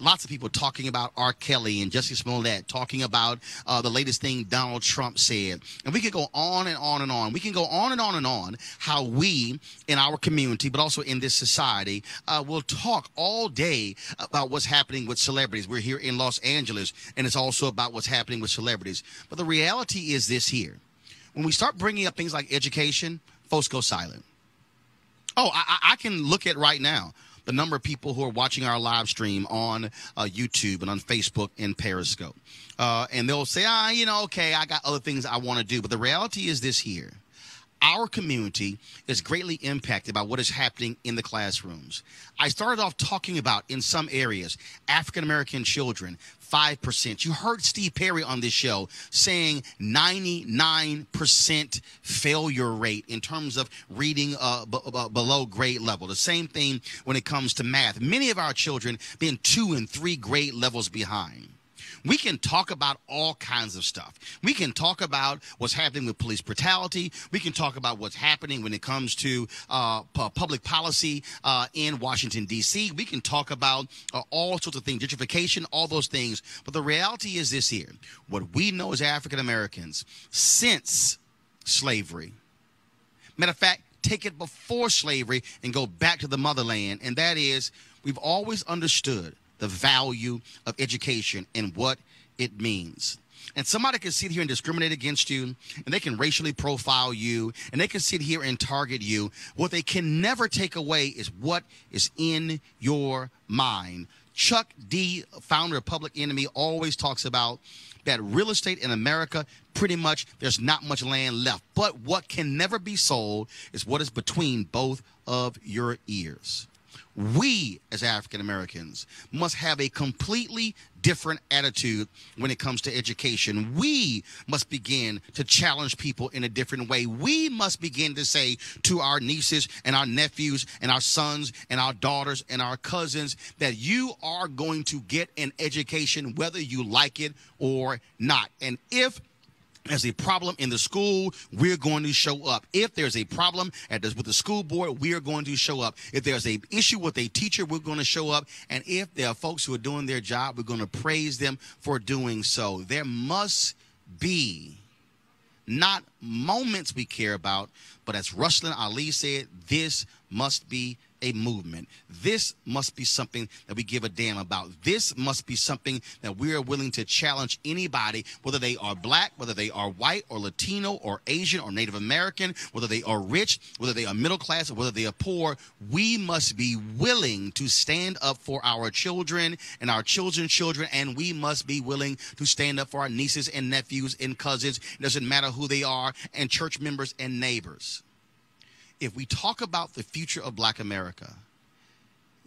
Lots of people talking about R. Kelly and Jussie Smollett, talking about the latest thing Donald Trump said. And we could go on and on and on. We can go on and on and on how we in our community, but also in this society, will talk all day about what's happening with celebrities. We're here in Los Angeles, and it's also about what's happening with celebrities. But the reality is this here. When we start bringing up things like education, folks go silent. Oh, I can look at right now the number of people who are watching our live stream on YouTube and on Facebook and Periscope. And they'll say, okay, I got other things I want to do. But the reality is this here. Our community is greatly impacted by what is happening in the classrooms. I started off talking about, in some areas, African-American children, 5%. You heard Steve Perry on this show saying 99% failure rate in terms of reading below grade level. The same thing when it comes to math. Many of our children being 2 and 3 grade levels behind. We can talk about all kinds of stuff. We can talk about what's happening with police brutality. We can talk about what's happening when it comes to public policy in Washington, D.C. We can talk about all sorts of things, gentrification, all those things. But the reality is this here. What we know as African Americans since slavery, matter of fact, take it before slavery and go back to the motherland, and that is we've always understood the value of education and what it means. And somebody can sit here and discriminate against you, and they can racially profile you, and they can sit here and target you. What they can never take away is what is in your mind. Chuck D, founder of Public Enemy, always talks about that real estate in America, pretty much there's not much land left. But what can never be sold is what is between both of your ears. We, as African Americans, must have a completely different attitude when it comes to education. We must begin to challenge people in a different way. We must begin to say to our nieces and our nephews and our sons and our daughters and our cousins that you are going to get an education whether you like it or not. And if there's a problem in the school, we're going to show up. If there's a problem with the school board, we are going to show up. If there's an issue with a teacher, we're going to show up. And if there are folks who are doing their job, we're going to praise them for doing so. There must be not moments we care about, but as Ruslan Ali said, this must be a movement. This must be something that we give a damn about. This must be something that we are willing to challenge anybody, whether they are black, whether they are white or Latino or Asian or Native American, whether they are rich, whether they are middle class, or whether they are poor. We must be willing to stand up for our children and our children's children, and we must be willing to stand up for our nieces and nephews and cousins. It doesn't matter who they are, and church members and neighbors. If we talk about the future of Black America,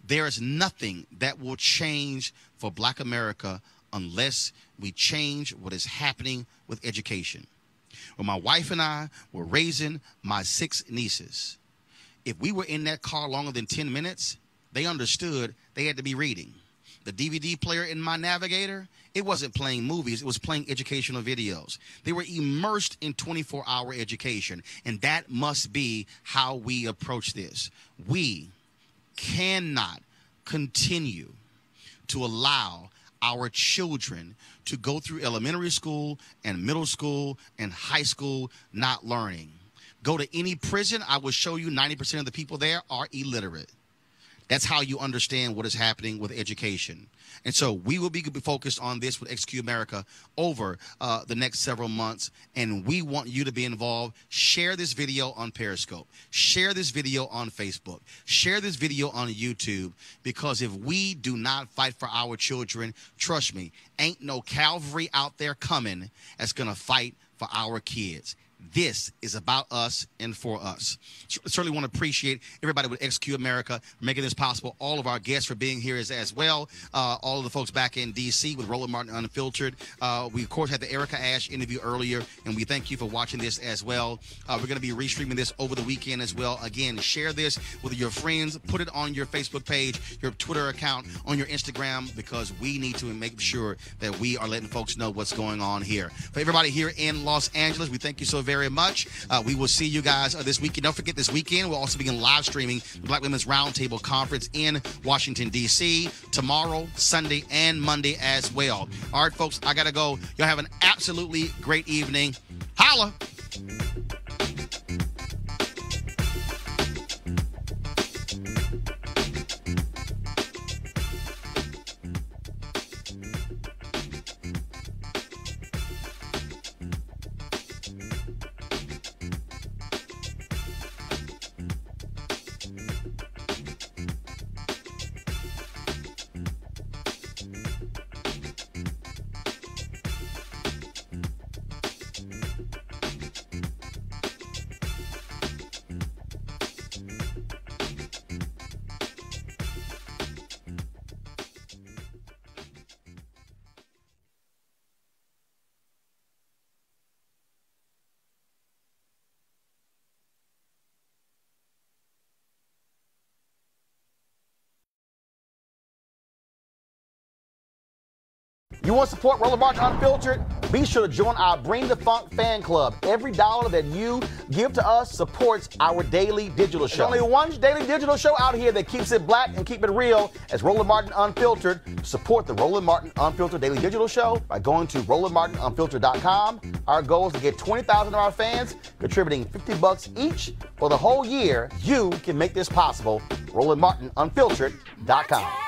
there is nothing that will change for Black America unless we change what is happening with education. When my wife and I were raising my 6 nieces, if we were in that car longer than 10 minutes, they understood they had to be reading. The DVD player in my Navigator, it wasn't playing movies, it was playing educational videos. They were immersed in 24-hour education, and that must be how we approach this. We cannot continue to allow our children to go through elementary school and middle school and high school not learning. Go to any prison, I will show you 90% of the people there are illiterate. That's how you understand what is happening with education. And so we will be focused on this with XQ America over the next several months. And we want you to be involved. Share this video on Periscope. Share this video on Facebook. Share this video on YouTube. Because if we do not fight for our children, trust me, ain't no cavalry out there coming that's going to fight for our kids. This is about us and for us. Certainly want to appreciate everybody with XQ America for making this possible. All of our guests for being here as well. All of the folks back in D.C. with Roland Martin Unfiltered. We, of course, had the Erica Ash interview earlier, and we thank you for watching this as well. We're going to be restreaming this over the weekend as well. Again, share this with your friends. Put it on your Facebook page, your Twitter account, on your Instagram, because we need to make sure that we are letting folks know what's going on here. For everybody here in Los Angeles, we thank you so very much. We will see you guys this weekend. Don't forget, this weekend we'll also begin live streaming the Black Women's Roundtable Conference in Washington, D.C. tomorrow, Sunday, and Monday as well. All right, folks, I got to go. Y'all have an absolutely great evening. Holla! You want to support Roland Martin Unfiltered? Be sure to join our Bring the Funk fan club. Every dollar that you give to us supports our daily digital show. There's only one daily digital show out here that keeps it black and keep it real as Roland Martin Unfiltered. Support the Roland Martin Unfiltered daily digital show by going to RolandMartinUnfiltered.com. Our goal is to get 20,000 of our fans contributing $50 each for the whole year. You can make this possible. RolandMartinUnfiltered.com.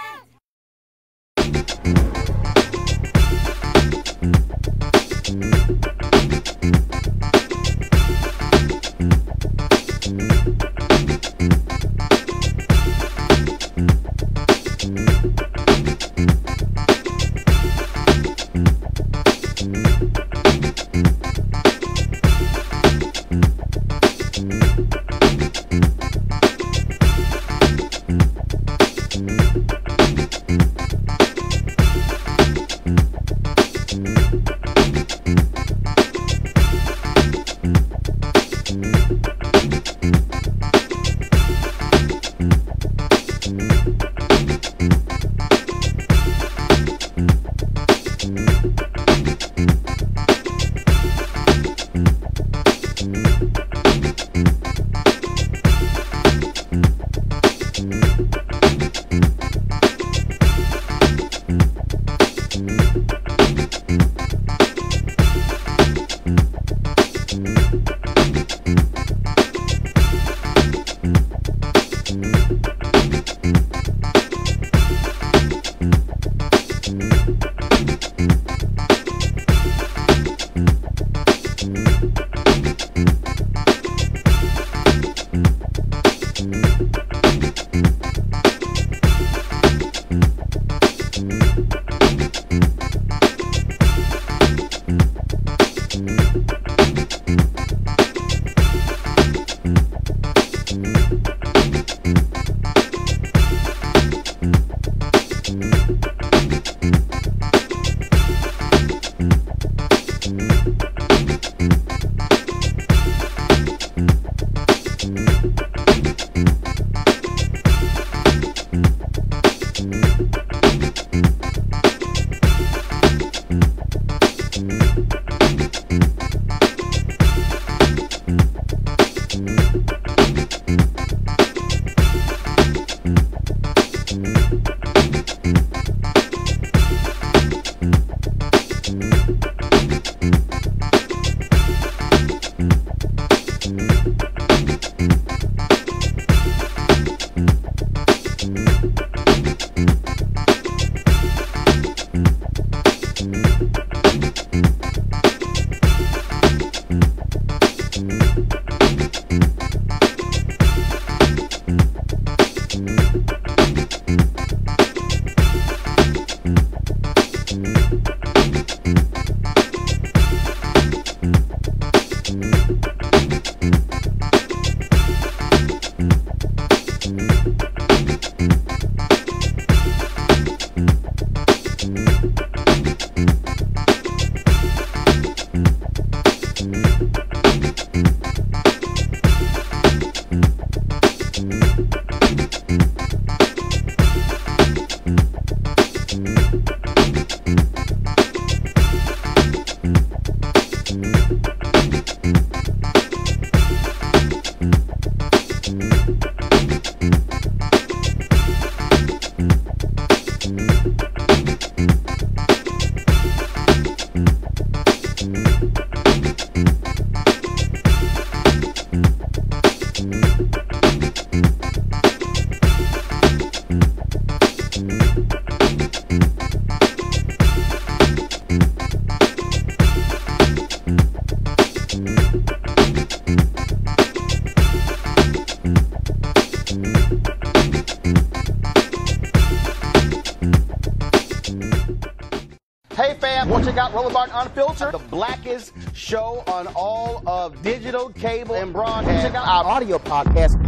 Hey fam, want to check out Roland Martin Unfiltered, the blackest show on all of digital, cable, and broadcast. Check out our audio podcast.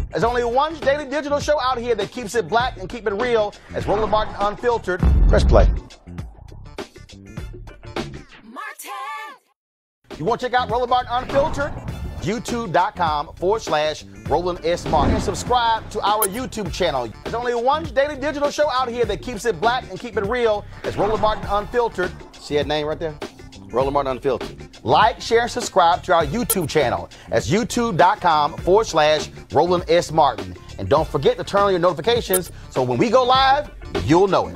There's only one daily digital show out here that keeps it black and keep it real. It's Roland Martin Unfiltered. Press play. You want to check out Roland Martin Unfiltered? youtube.com/Roland S. Martin. And subscribe to our YouTube channel. There's only one daily digital show out here that keeps it black and keep it real. It's Roland Martin Unfiltered. See that name right there? Roland Martin Unfiltered. Like, share, and subscribe to our YouTube channel. That's youtube.com/Roland S. Martin. And don't forget to turn on your notifications so when we go live, you'll know it.